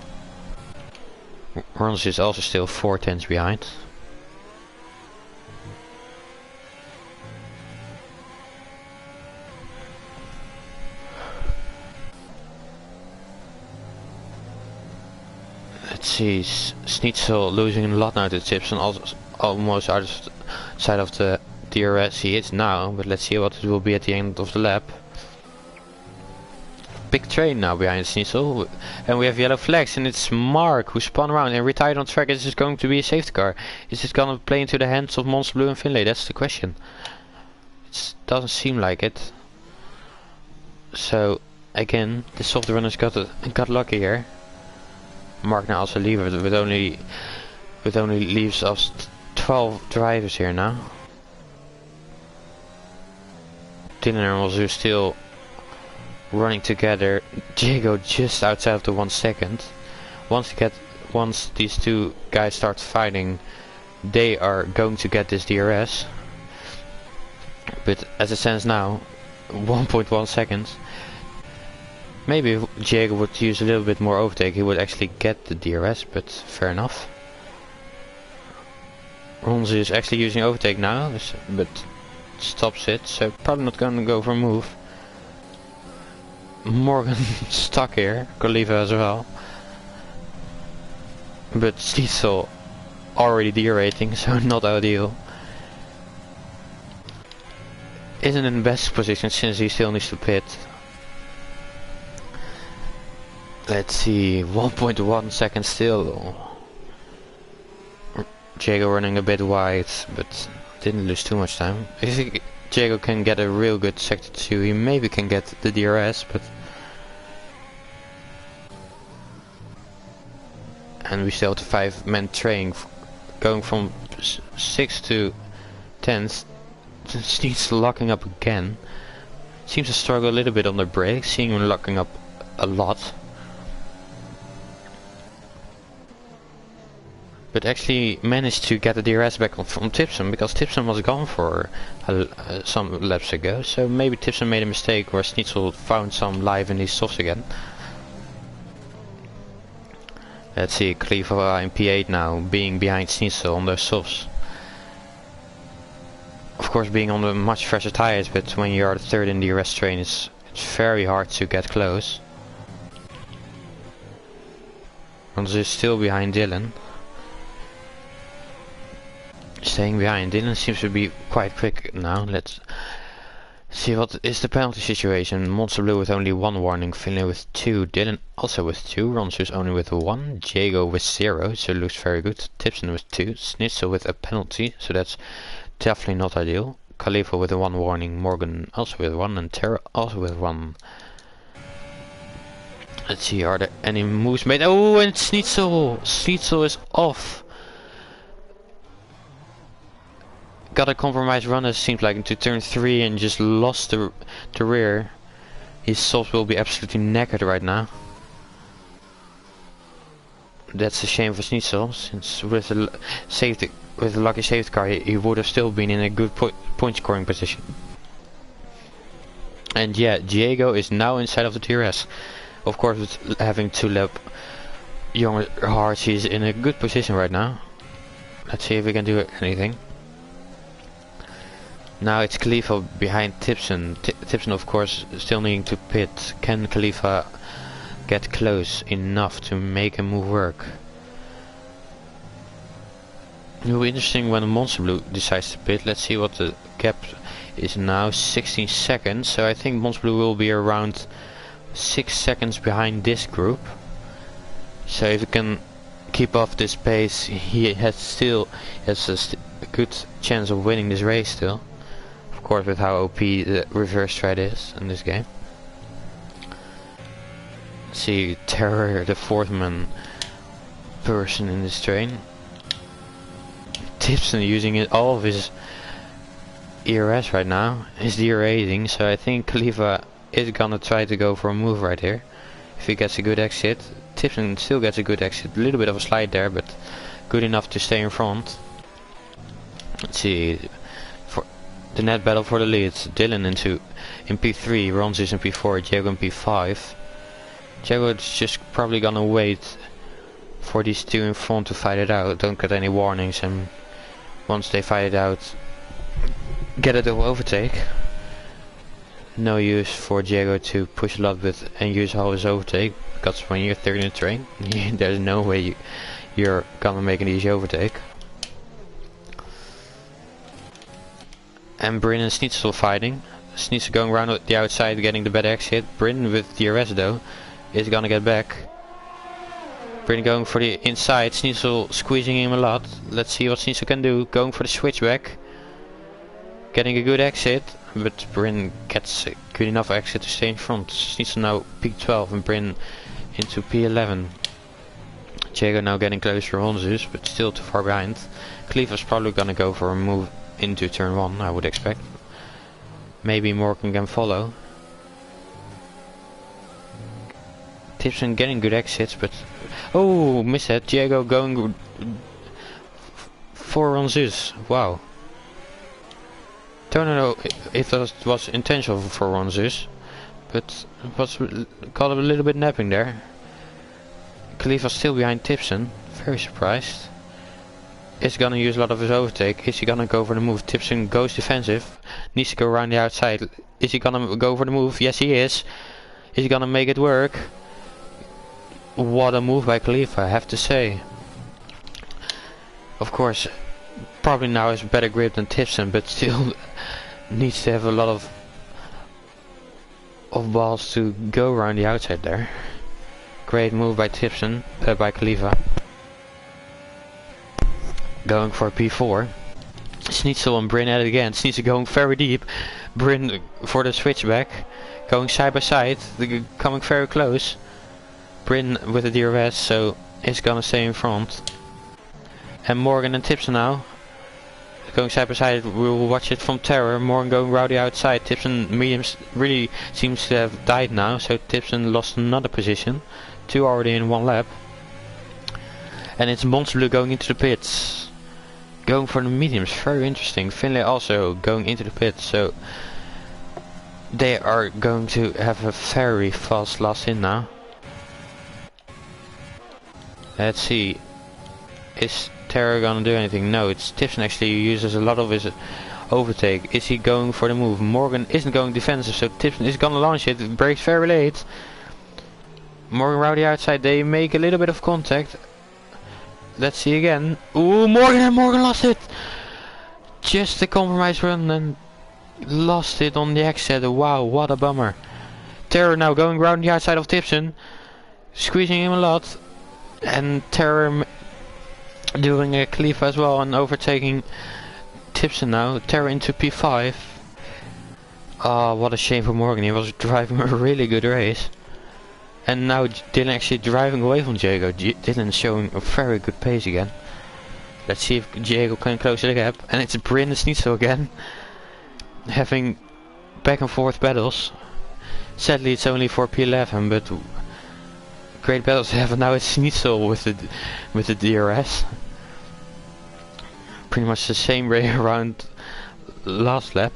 Rons is also still 4 tenths behind. Let's see, Schnitzel losing a lot now to Tipson, almost out of side of the DRS he is now, but let's see what it will be at the end of the lap. Big train now behind Schnitzel, and we have yellow flags, and it's Mark who spun around and retired on track. Is this going to be a safety car? Is this going to play into the hands of Monster Blue and Finlay? That's the question. It doesn't seem like it. So again, the soft runners got lucky here. Mark now also leaves with only leaves us 12 drivers here now. Dylan and Rosu still running together. Diego just outside of the 1 second. Once these two guys start fighting, they are going to get this DRS. But as it stands now, 1.1 seconds. Maybe if Diego would use a little bit more overtake, he would actually get the DRS, but fair enough. Ronzi is actually using overtake now, but stops it, so probably not going to go for a move. Morgan stuck here, Khalifa as well. But Stiesel already derating, so not ideal. Isn't in the best position since he still needs to pit. Let's see, 1.1 seconds still. Diego running a bit wide, but didn't lose too much time. I think Diego can get a real good sector 2, he maybe can get the DRS, but... And we still have the 5-man train going from 6 to 10th. He's locking up again. Seems to struggle a little bit on the brakes, seeing him locking up a lot. But actually managed to get the DRS back from Tipson, because Tipson was gone for some laps ago, so maybe Tipson made a mistake where Schnitzel found some life in these softs again. Let's see, Khalifa in P8 now, being behind Schnitzel on those softs. Of course being on the much fresher tires, but when you are the third in the DRS train it's very hard to get close. Ronz is still behind Dylan. Staying behind. Dylan seems to be quite quick now. Let's see what is the penalty situation. Monster Blue with only 1 warning, Finlay with 2, Dylan also with 2, Ronsus only with 1, Diego with 0, so looks very good, Tipson with 2, Schnitzel with a penalty, so that's definitely not ideal. Khalifa with a 1 warning, Morgan also with 1, and Terra also with 1. Let's see, are there any moves made? Oh, and Schnitzel! Schnitzel is off! Got a compromise run, it seems like, into turn 3 and just lost the rear. His softs will be absolutely knackered right now. That's a shame for Schnitzel, since with a lucky safety car he would have still been in a good point scoring position. And yeah, Diego is now inside of the DRS. Of course, with having 2 lap younger hearts, he's in a good position right now. Let's see if we can do anything. Now it's Khalifa behind Tipson. Tipson of course still needing to pit. Can Khalifa get close enough to make a move work? It will be interesting when Monster Blue decides to pit. Let's see what the gap is now. 16 seconds. So I think Monster Blue will be around 6 seconds behind this group. So if he can keep up this pace, he has a good chance of winning this race still. Of course, with how OP the reverse thread is in this game. Let's see, Terror, the 4th man person in this train. Tipson using all of his ERS right now. He's derating, so I think Khalifa is gonna try to go for a move right here. If he gets a good exit, Tipson still gets a good exit. A little bit of a slide there, but good enough to stay in front. Let's see, for the net battle for the lead. Dylan in P3, Ronzus in P4, Diego in P5. Diego is just probably gonna wait for these two in front to fight it out. Don't get any warnings, and once they fight it out, get it to overtake. No use for Diego to push a lot with and use all his overtake, because when you're third in the train, there's no way you're gonna make an easy overtake. And Bryn and Schnitzel fighting. Schnitzel going around the outside, getting the better exit. Bryn with DRS though is gonna get back. Bryn going for the inside, Schnitzel squeezing him a lot. Let's see what Schnitzel can do. Going for the switchback, getting a good exit, but Bryn gets a good enough exit to stay in front. Schnitzel now P12 and Bryn into P11. Diego now getting closer to Ronzus, but still too far behind. Cleaver's probably gonna go for a move into turn 1, I would expect. Maybe Morgan can follow. Tipson getting good exits, but oh, missed it. Diego going for Ronzus. Wow. Don't know if that was intentional for Ronzus, but it was caught a little bit napping there. Khalifa still behind Tipson. Very surprised. Is he gonna use a lot of his overtake? Is he gonna go for the move? Tipson goes defensive. Needs to go around the outside. Is he gonna go for the move? Yes, he is. Is he gonna make it work? What a move by Khalifa, I have to say. Of course, probably now has better grip than Tipson, but still needs to have a lot of balls to go around the outside there. Great move by Tipson, by Khalifa. Going for P4. Schnitzel and Bryn at it again. Schnitzel going very deep. Bryn for the switchback. Going side by side. Coming very close. Bryn with the DRS, so is gonna stay in front. And Morgan and Tipson now. Going side by side. We will watch it from Terror. Morgan going rowdy outside. Tipson mediums really seems to have died now, so Tipson lost another position. 2 already in 1 lap. And it's Monster going into the pits. Going for the mediums, very interesting. Finlay also going into the pits, so they are going to have a very fast last in now. Let's see, is Terror gonna do anything? No, it's Tipson actually who uses a lot of his overtake. Is he going for the move? Morgan isn't going defensive, so Tipson is gonna launch it. It breaks very late. Morgan rowdy outside, they make a little bit of contact. Let's see again. Ooh, Morgan lost it! Just a compromise run and lost it on the exit. Wow, what a bummer. Terror now going around the outside of Tipson, squeezing him a lot. And Terror doing a Khalifa as well and overtaking Tipson now. Terror into P5. Oh, what a shame for Morgan. He was driving a really good race. And now Dylan actually driving away from Diego. Dylan showing a very good pace again. Let's see if Diego can close the gap. And it's Bryn and Schnitzel again, having back and forth battles. Sadly it's only for P11, but great battles to have. And now it's Schnitzel with the DRS. Pretty much the same way around last lap.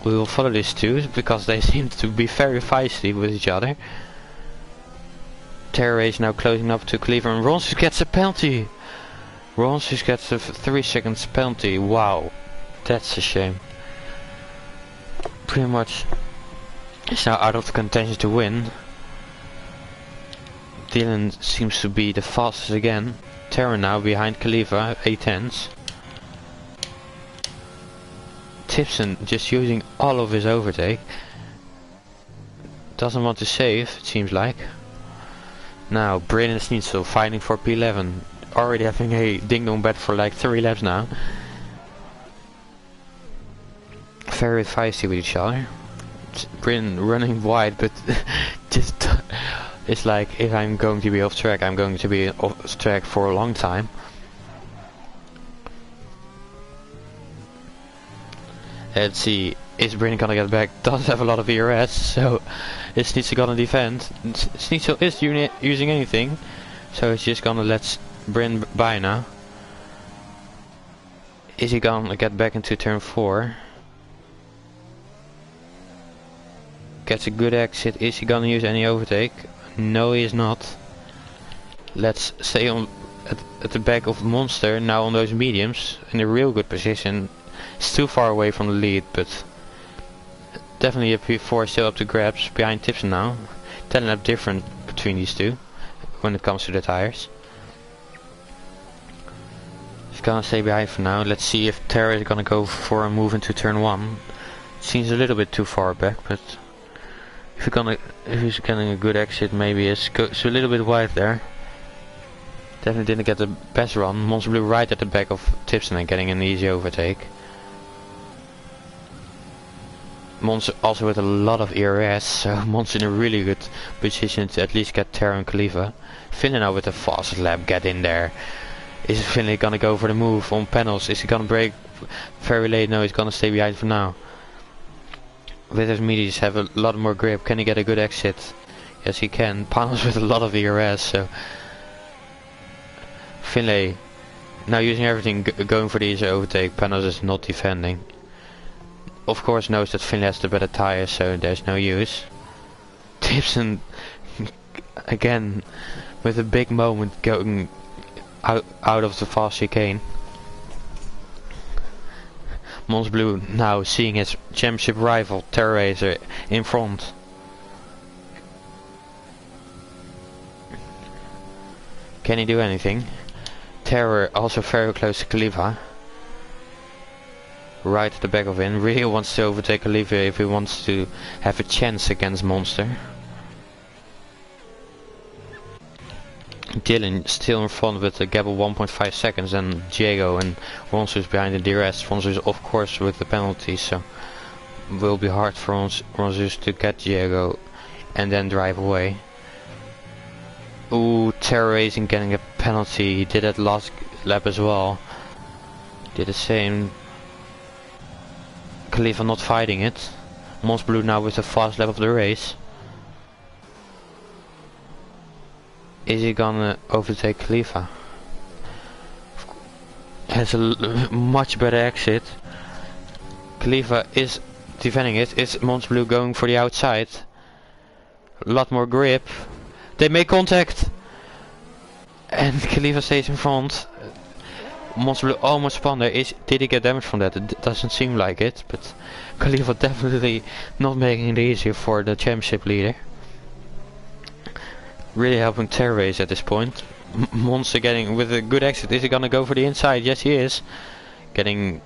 We will follow these two because they seem to be very feisty with each other. Terror is now closing up to Cleveland. Ronsus gets a penalty. Ronsus gets a 3 seconds penalty. Wow, that's a shame. Pretty much is now out of the contention to win. Dylan seems to be the fastest again. Terror now behind Khalifa, 8/10. Tipson just using all of his overtake. Doesn't want to save, it seems like. Now Bryn and Schnitzel fighting for P11. Already having a ding dong bet for like 3 laps now. Very feisty with each other. Bryn running wide, but just it's like, if I'm going to be off track, I'm going to be off track for a long time. Let's see, is Bryn gonna get back? Doesn't have a lot of ERS, so is Snitzel gonna defend? Snitzel is using anything, so he's just gonna let Bryn by now. Is he gonna get back into turn 4? Gets a good exit. Is he gonna use any overtake? No, he is not. Let's stay on at the back of Monster, now on those mediums, in a real good position. It's too far away from the lead, but definitely a P4 still up to grabs behind Tipson now. 10 lap different between these two when it comes to the tires. He's gonna stay behind for now. Let's see if Terra is gonna go for a move into turn 1. Seems a little bit too far back, but if he's getting a good exit, maybe it's a little bit wide there. Definitely didn't get the best run. Monster Blue right at the back of Tipson and getting an easy overtake. Monster also with a lot of ERS, so Monster in a really good position to at least get Terra and Khalifa. Finlay now with the fastest lap, get in there. Is Finlay gonna go for the move on panels? Is he gonna brake very late? No, he's gonna stay behind for now. With his medias have a lot more grip. Can he get a good exit? Yes, he can. Panels with a lot of ERS, so Finlay now using everything, going for the easy overtake. Panos is not defending. Of course knows that Finlay has the better tire, so there's no use. Tipson again with a big moment going out of the fast chicane. Mons Blue now seeing his championship rival Terra Racer in front. Can he do anything? Terror also very close to Khalifa. Right at the back of him. Really wants to overtake Khalifa if he wants to have a chance against Monster. Dylan still in front with a gap of 1.5 seconds, and Diego and Ronsus behind the DRS. Ronsus of course with the penalty, so will be hard for Ronsus to get Diego and then drive away. Ooh, Terror Racing getting a penalty. He did that last lap as well. Did the same. Khalifa not fighting it. Mons Blue now with the fast lap of the race. Is he gonna overtake Khalifa? Has a much better exit. Khalifa is defending it. Is Mons Blue going for the outside? A lot more grip. They make contact, and Khalifa stays in front. Mons Blue almost spun there. Did he get damage from that? It doesn't seem like it, but Khalifa definitely not making it easier for the championship leader. Really helping Terra Race at this point. Monster getting with a good exit. Is he gonna go for the inside? Yes, he is. Having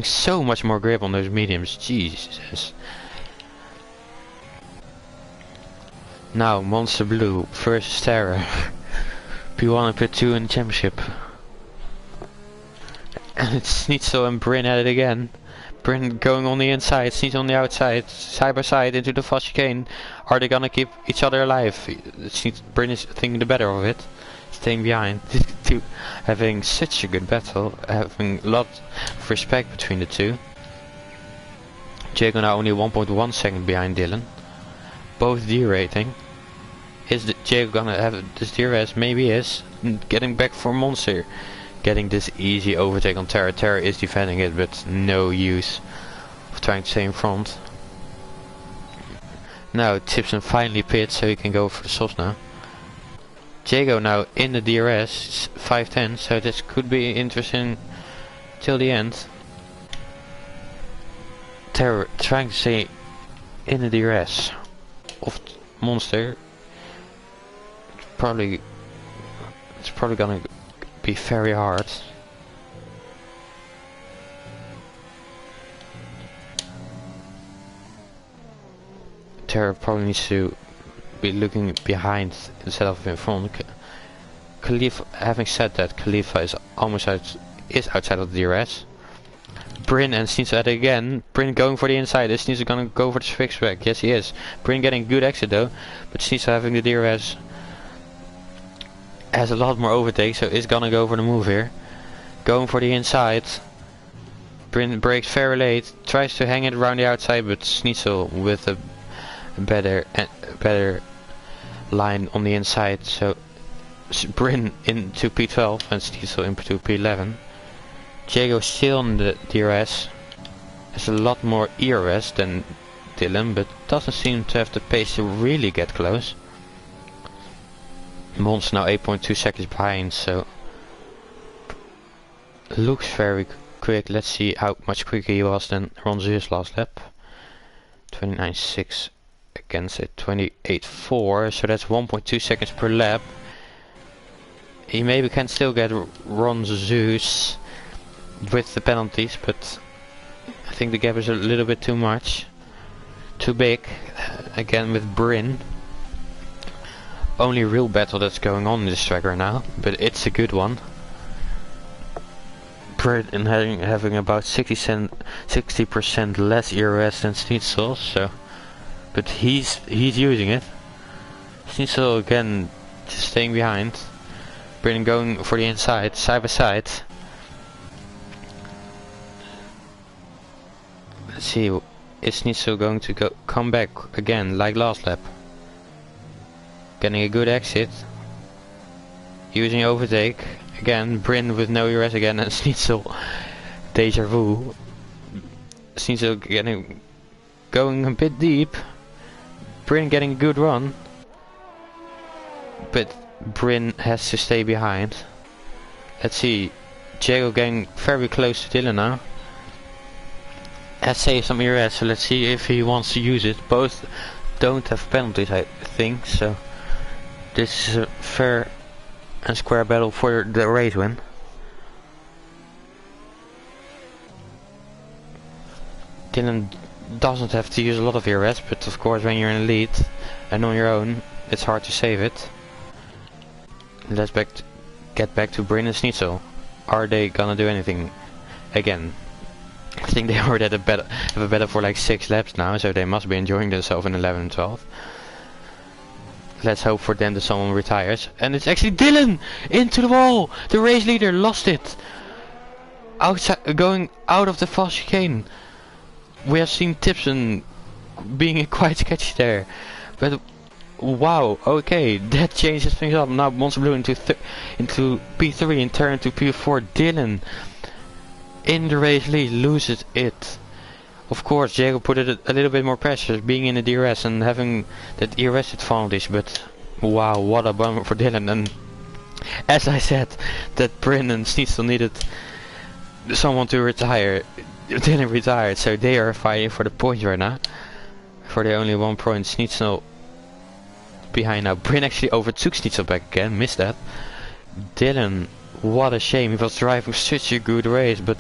so much more grip on those mediums. Jesus. Now Monster Blue versus Terra. P1 and P2 in the championship. And it's Snitzel and Bryn at it again. Bryn going on the inside, Snitzel on the outside, side by side into the fast chicane. Are they gonna keep each other alive? Bryn is thinking the better of it, staying behind. Having such a good battle, having a lot of respect between the two. Jago now only 1.1 second behind Dylan. Both derating. Is Jago gonna have this DRS? Maybe he is. Getting back for Monster. Getting this easy overtake on Terra. Terra is defending it, but no use of trying to stay in front. Now Tipson finally pits, so he can go for the softs now. Jago now in the DRS, 510, so this could be interesting till the end. Terra trying to stay in the DRS of Monster. It's probably gonna be very hard. Terra probably needs to be looking behind instead of in front. Khalifa, having said that, Khalifa is almost outside of the DRS. Bryn and Snitzel at it again. Bryn going for the inside. Is Snitzel gonna go for the fix back? Yes, he is. Bryn getting good exit though, but Snitzel having the DRS has a lot more overtake, so is gonna go for the move here. Going for the inside. Brin breaks very late, tries to hang it around the outside, but Schnitzel with a better line on the inside, so Brin into P12 and Schnitzel into P11. Diego still on the DRS, has a lot more ERS than Dylan, but doesn't seem to have the pace to really get close. Mons now 8.2 seconds behind, so looks very quick. Let's see how much quicker he was than Ron Zuur's last lap. 29.6 against a 28.4, so that's 1.2 seconds per lap. He maybe can still get Ron Zuur's with the penalties, but I think the gap is a little bit too much. Too big. Again with Brin. Only real battle that's going on in this track right now, but it's a good one. Brin having about 60% less ERS than Schnitzel, so but he's using it. Schnitzel again just staying behind. Brin going for the inside, side by side. Let's see, is Schnitzel going to come back again like last lap? Getting a good exit. Using overtake. Again, Brin with no ERS again, and Schnitzel deja vu. Schnitzel going a bit deep. Brin getting a good run. But Brin has to stay behind. Let's see. Diego getting very close to Dylan now. Has saved some ERS, so let's see if he wants to use it. Both don't have penalties, I think, so this is a fair and square battle for the race win. Dylan doesn't have to use a lot of ERS, but of course when you're in the lead and on your own, it's hard to save it. Let's get back to Brin and Schnitzel. Are they gonna do anything again? I think they already have a better for like 6 laps now, so they must be enjoying themselves in 11 and 12. Let's hope for them that someone retires. And it's actually Dylan! Into the wall! The race leader lost it! Outside, going out of the fast chicane. We have seen Tipson being quite sketchy there. But wow, okay, that changes things up. Now Monster Blue into P3 and turn to P4. Dylan in the race lead loses it. Of course, Diego put it a little bit more pressure, being in the DRS and having that ERS advantage, but wow, what a bummer for Dylan. And as I said, that Brin and Schnitzel needed someone to retire. Dylan retired, so they are fighting for the points right now. For the only 1 point, Schnitzel behind now. Brin actually overtook Schnitzel back again, missed that. Dylan, what a shame, he was driving such a good race, but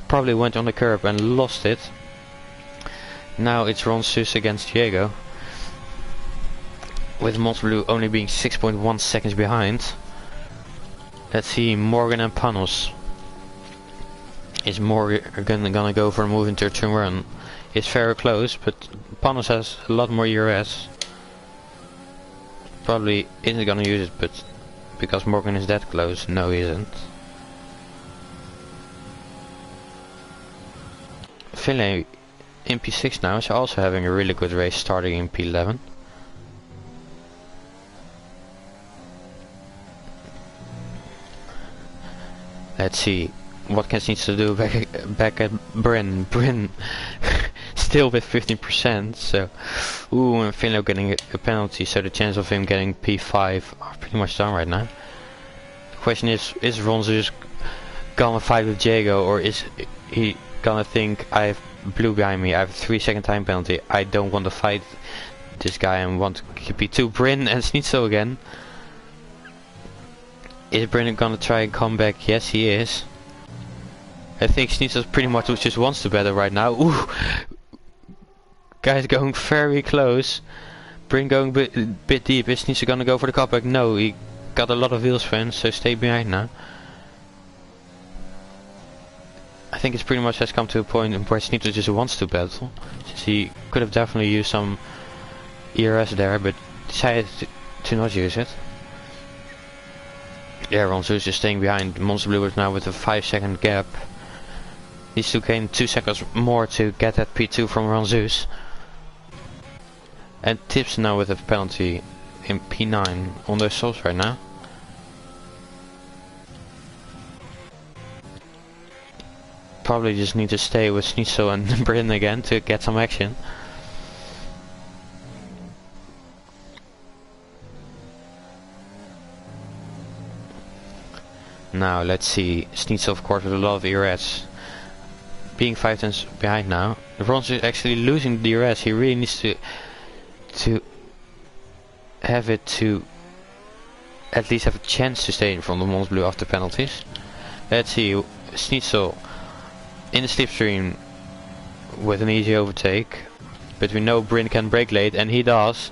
probably went on the curb and lost it. Now it's Ron Sus against Diego, with Monster Blue only being 6.1 seconds behind. Let's see, Morgan and Panos. Is Morgan gonna go for a move into a turn run? It's very close, but Panos has a lot more ERS. Probably isn't gonna use it, but because Morgan is that close, no he isn't. Finlay in P6 now is also having a really good race, starting in P11. Let's see what Kens needs to do back at Brin. Brin still with 15%, so ooh, and Finlay getting a penalty, so the chance of him getting P5 are pretty much done right now. The question is Ron Zus gonna fight with Diego, or is he gonna think, I have Blue behind me, I have a 3-second time penalty, I don't want to fight this guy and want to keep P2. Brin and Schnitzel again. Is Brin gonna try and come back? Yes, he is. I think Schnitzel pretty much just wants to battle right now. Ooh, guys going very close. Brin going a bit deep. Is Schnitzel gonna go for the cutback? No, he got a lot of wheels fans, so stay behind now. I think it's pretty much has come to a point where Schnitzel just wants to battle, since he could have definitely used some ERS there, but decided to not use it. Yeah, Ron Zus is staying behind. Monster Blue is now with a 5-second gap. Needs to gain 2 seconds more to get that P2 from Ranzus. And Tips now with a penalty in P9 on those stops right now. Probably just need to stay with Schnitzel and Bryn again to get some action. Now let's see, Schnitzel of course with a lot of ERS. Being 5 tenths behind now. Rons is actually losing the DRS. He really needs to have it to at least have a chance to stay in front of Mons Blue after penalties. Let's see, Schnitzel in the slipstream with an easy overtake, but we know Bryn can brake late, and he does.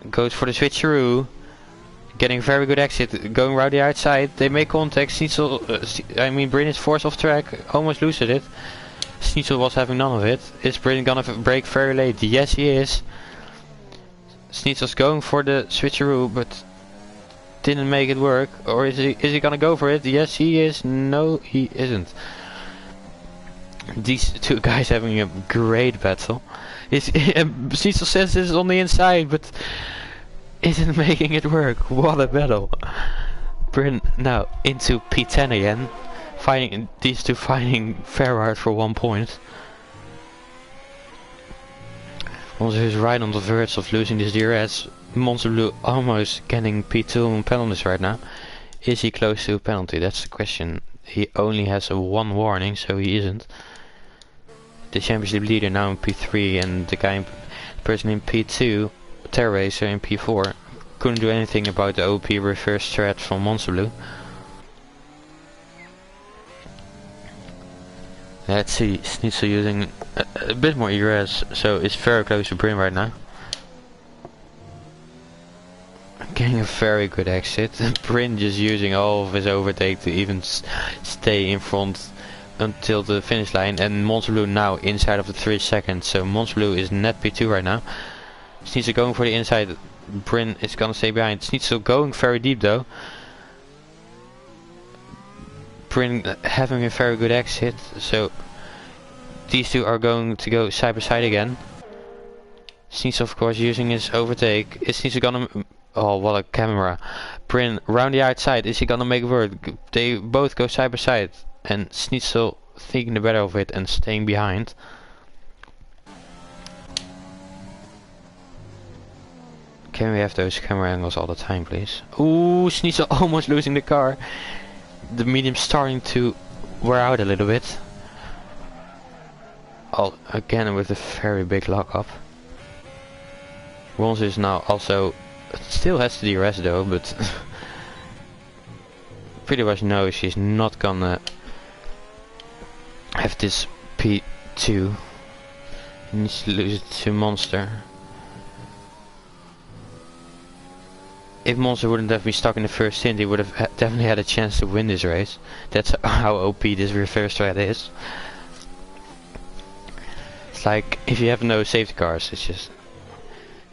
Goes for the switcheroo, getting a very good exit, going around the outside. They make contact. Schnitzel, Bryn is forced off track, almost loses it. Schnitzel was having none of it. Is Bryn gonna brake very late? Yes, he is. Schnitzel's going for the switcheroo, but didn't make it work. Or is he gonna go for it? Yes, he is. No, he isn't. These two guys having a great battle. Schnitzel says this is on the inside, but isn't making it work. What a battle. Bryn now into P10 again. Finding these two fighting fair hard for 1 point. Monster is right on the verge of losing this DRS. Monster Blue almost getting P2 on penalties right now. Is he close to a penalty? That's the question. He only has a 1 warning, so he isn't. The championship leader now in P3 and the person in P2, Terra Racer in P4, couldn't do anything about the OP reverse threat from Monster Blue. Let's see, Schnitzel using a bit more ERS, so it's very close to Bryn right now. Getting a very good exit. Bryn just using all of his overtake to even stay in front until the finish line, and Monster Blue now inside of the 3 seconds, so Monster Blue is net P2 right now. Schnitzel going for the inside, Bryn is gonna stay behind. Schnitzel going very deep though. Bryn having a very good exit, so these two are going to go side by side again. Schnitzel of course using his overtake. Is Schnitzel gonna... Oh, what a camera. Bryn round the outside, is he gonna make it work? They both go side by side, and Schnitzel thinking the better of it and staying behind. Can we have those camera angles all the time, please? Ooh, Schnitzel almost losing the car. The medium starting to wear out a little bit. Again with a very big lockup. Rons is now also still has the DRS though, but pretty much knows she's not gonna have this P2. He needs to lose it to Monster. If Monster wouldn't have been stuck in the first stint, he would have definitely had a chance to win this race. That's how OP this reverse threat is. It's like if you have no safety cars, it's just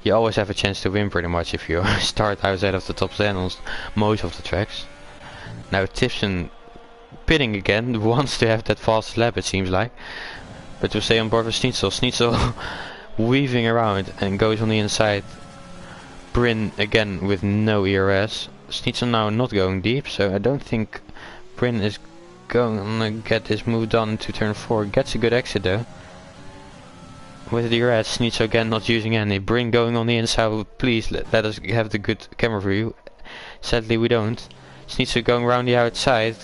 you always have a chance to win pretty much if you start outside of the top 10 on most of the tracks. Now Tipson pitting again, wants to have that fast lap it seems like. But to stay on board with Schnitzel. Schnitzel weaving around and goes on the inside. Bryn again with no ERS. Schnitzel now not going deep, so I don't think Bryn is going to get this move done to turn 4. Gets a good exit though. With the ERS, Schnitzel again not using any. Bryn going on the inside, please let us have the good camera view. Sadly we don't. Schnitzel going around the outside,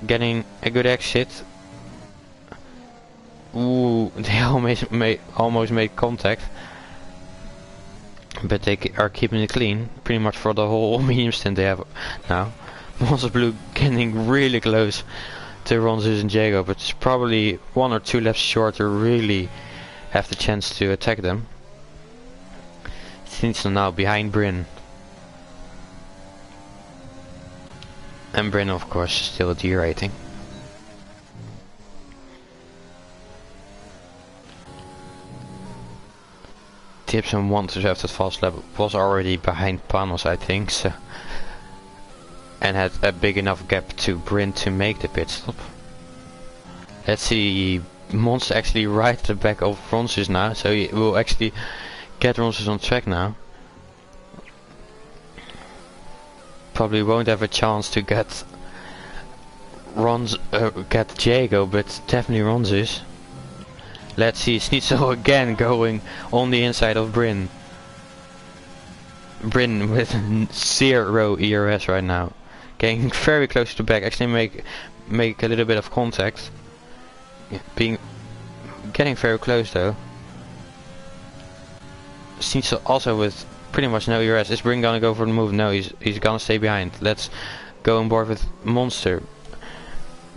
getting a good exit. Ooh, they almost made contact. But they are keeping it clean, pretty much for the whole medium stint they have now. Monster Blue getting really close to Ronzus and Jago, but it's probably 1 or 2 laps short to really have the chance to attack them. Schnitzel now behind Bryn. And Bryn of course still a D rating. Tipson wanted to have that fast lap, was already behind Panos I think, so, and had a big enough gap to Bryn to make the pit stop. Let's see, Monster actually right at the back of Ronsus now, so he will actually get Ronsus on track now. Probably won't have a chance to get get Diego, but definitely Ronsus. Let's see, Schnitzel again going on the inside of Bryn. Bryn with 0 ERS right now. Getting very close to the back, actually make a little bit of contact. Getting very close though. Schnitzel also with pretty much no ERS. Is Bryn gonna go for the move? No, he's gonna stay behind. Let's go on board with Monster.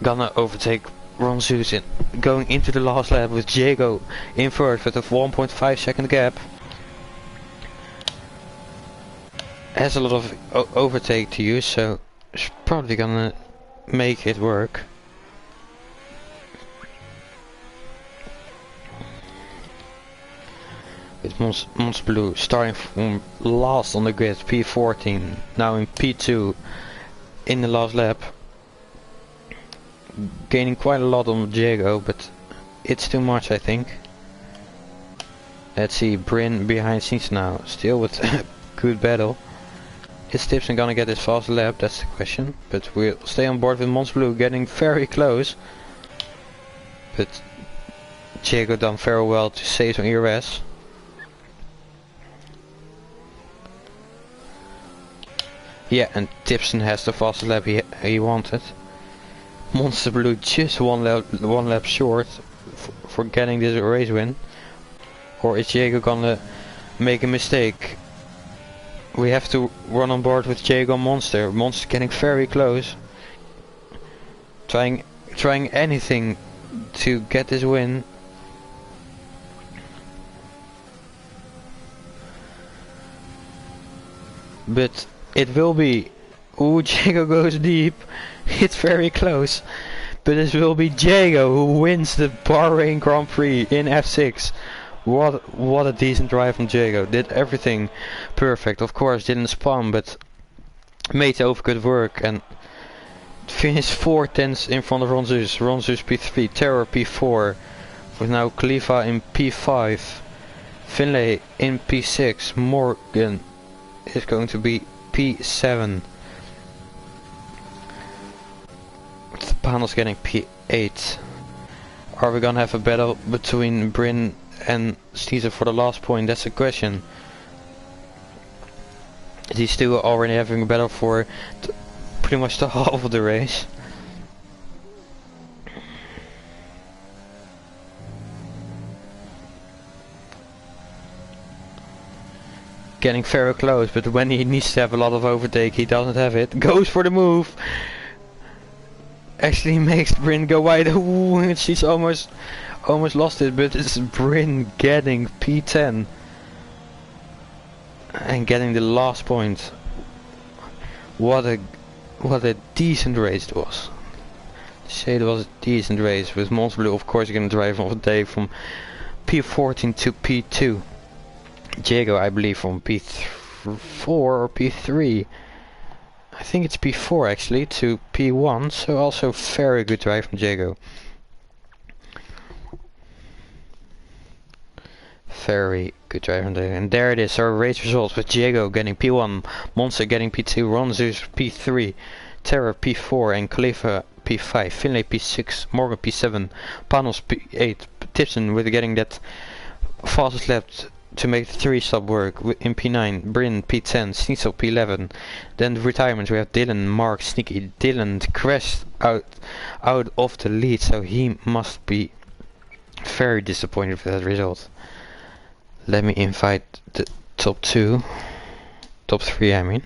Gonna overtake Ron Zeus going into the last lap with Diego in first with a 1.5 second gap. Has a lot of overtake to use, so it's probably gonna make it work. With Mons Blue starting from last on the grid, P14, now in P2 in the last lap. Gaining quite a lot on Diego, but it's too much I think. Let's see, Bryn behind scenes now, still with good battle. Is Tipson gonna get his fast lap? That's the question. But we'll stay on board with Mons Blue, getting very close. But Diego done very well to save some ERS. Yeah, and Tipson has the fastest lap he wanted. Monster Blue just one lap short for getting this race win. Or is Diego gonna make a mistake? We have to run on board with Diego Monster. Monster getting very close. Trying anything to get this win. But it will be. Ooh, Diego goes deep. It's very close. But it will be Diego who wins the Bahrain Grand Prix in F6. What a decent drive from Diego. Did everything perfect. Of course didn't spam, but made over good work and finished 4 tenths in front of Ronzus. Ronzus P3, Terror P4. With now Khalifa in P5. Finlay in P6. Morgan is going to be P7. The panel's getting P8. Are we gonna have a battle between Bryn and Caesar for the last point? That's the question. These two are already having a battle for pretty much the half of the race. Getting very close, but when he needs to have a lot of overtake, he doesn't have it. Goes for the move. Actually makes Bryn go wide. Ooh, she's almost lost it, but it's Bryn getting P10 and getting the last point. What a decent race it was. To say it was a decent race with Mons Blue. Of course, you're gonna drive all day from P14 to P2. Diego, I believe, from P4 or P3. I think it's P4 actually to P1, so also very good drive from Diego. Very good drive from Diego. And there it is, our race results with Diego getting P1, Monster getting P2, Ronzus P3, Terror P4 and Khalifa P5, Finlay P6, Morgan P7, Panos P8, Tipson with getting that fastest lap to make the 3-stop work in P9, Bryn P10, Schnitzel P11. Then the retirements, we have Dylan, Mark, Sneaky. Dylan crashed out of the lead, so he must be very disappointed with that result. Let me invite the top 3 I mean.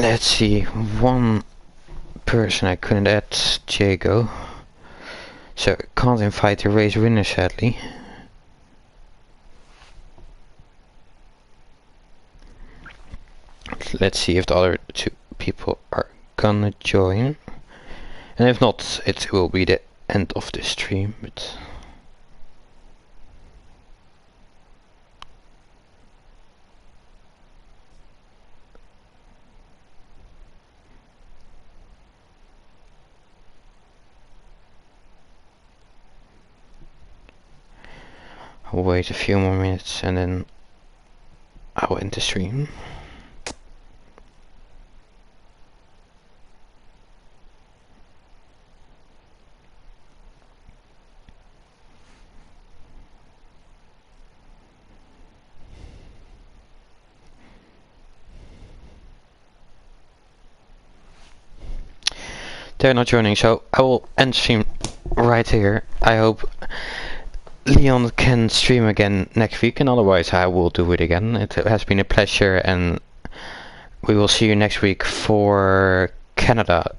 Let's see, one person I couldn't add, Jago. So can't invite the race winner sadly. Let's see if the other two people are gonna join. And if not, it will be the end of the stream, but I'll wait a few more minutes and then I'll end the stream. They're not joining, so I will end stream right here. I hope Leon can stream again next week, and otherwise I will do it again. It has been a pleasure, and we will see you next week for Canada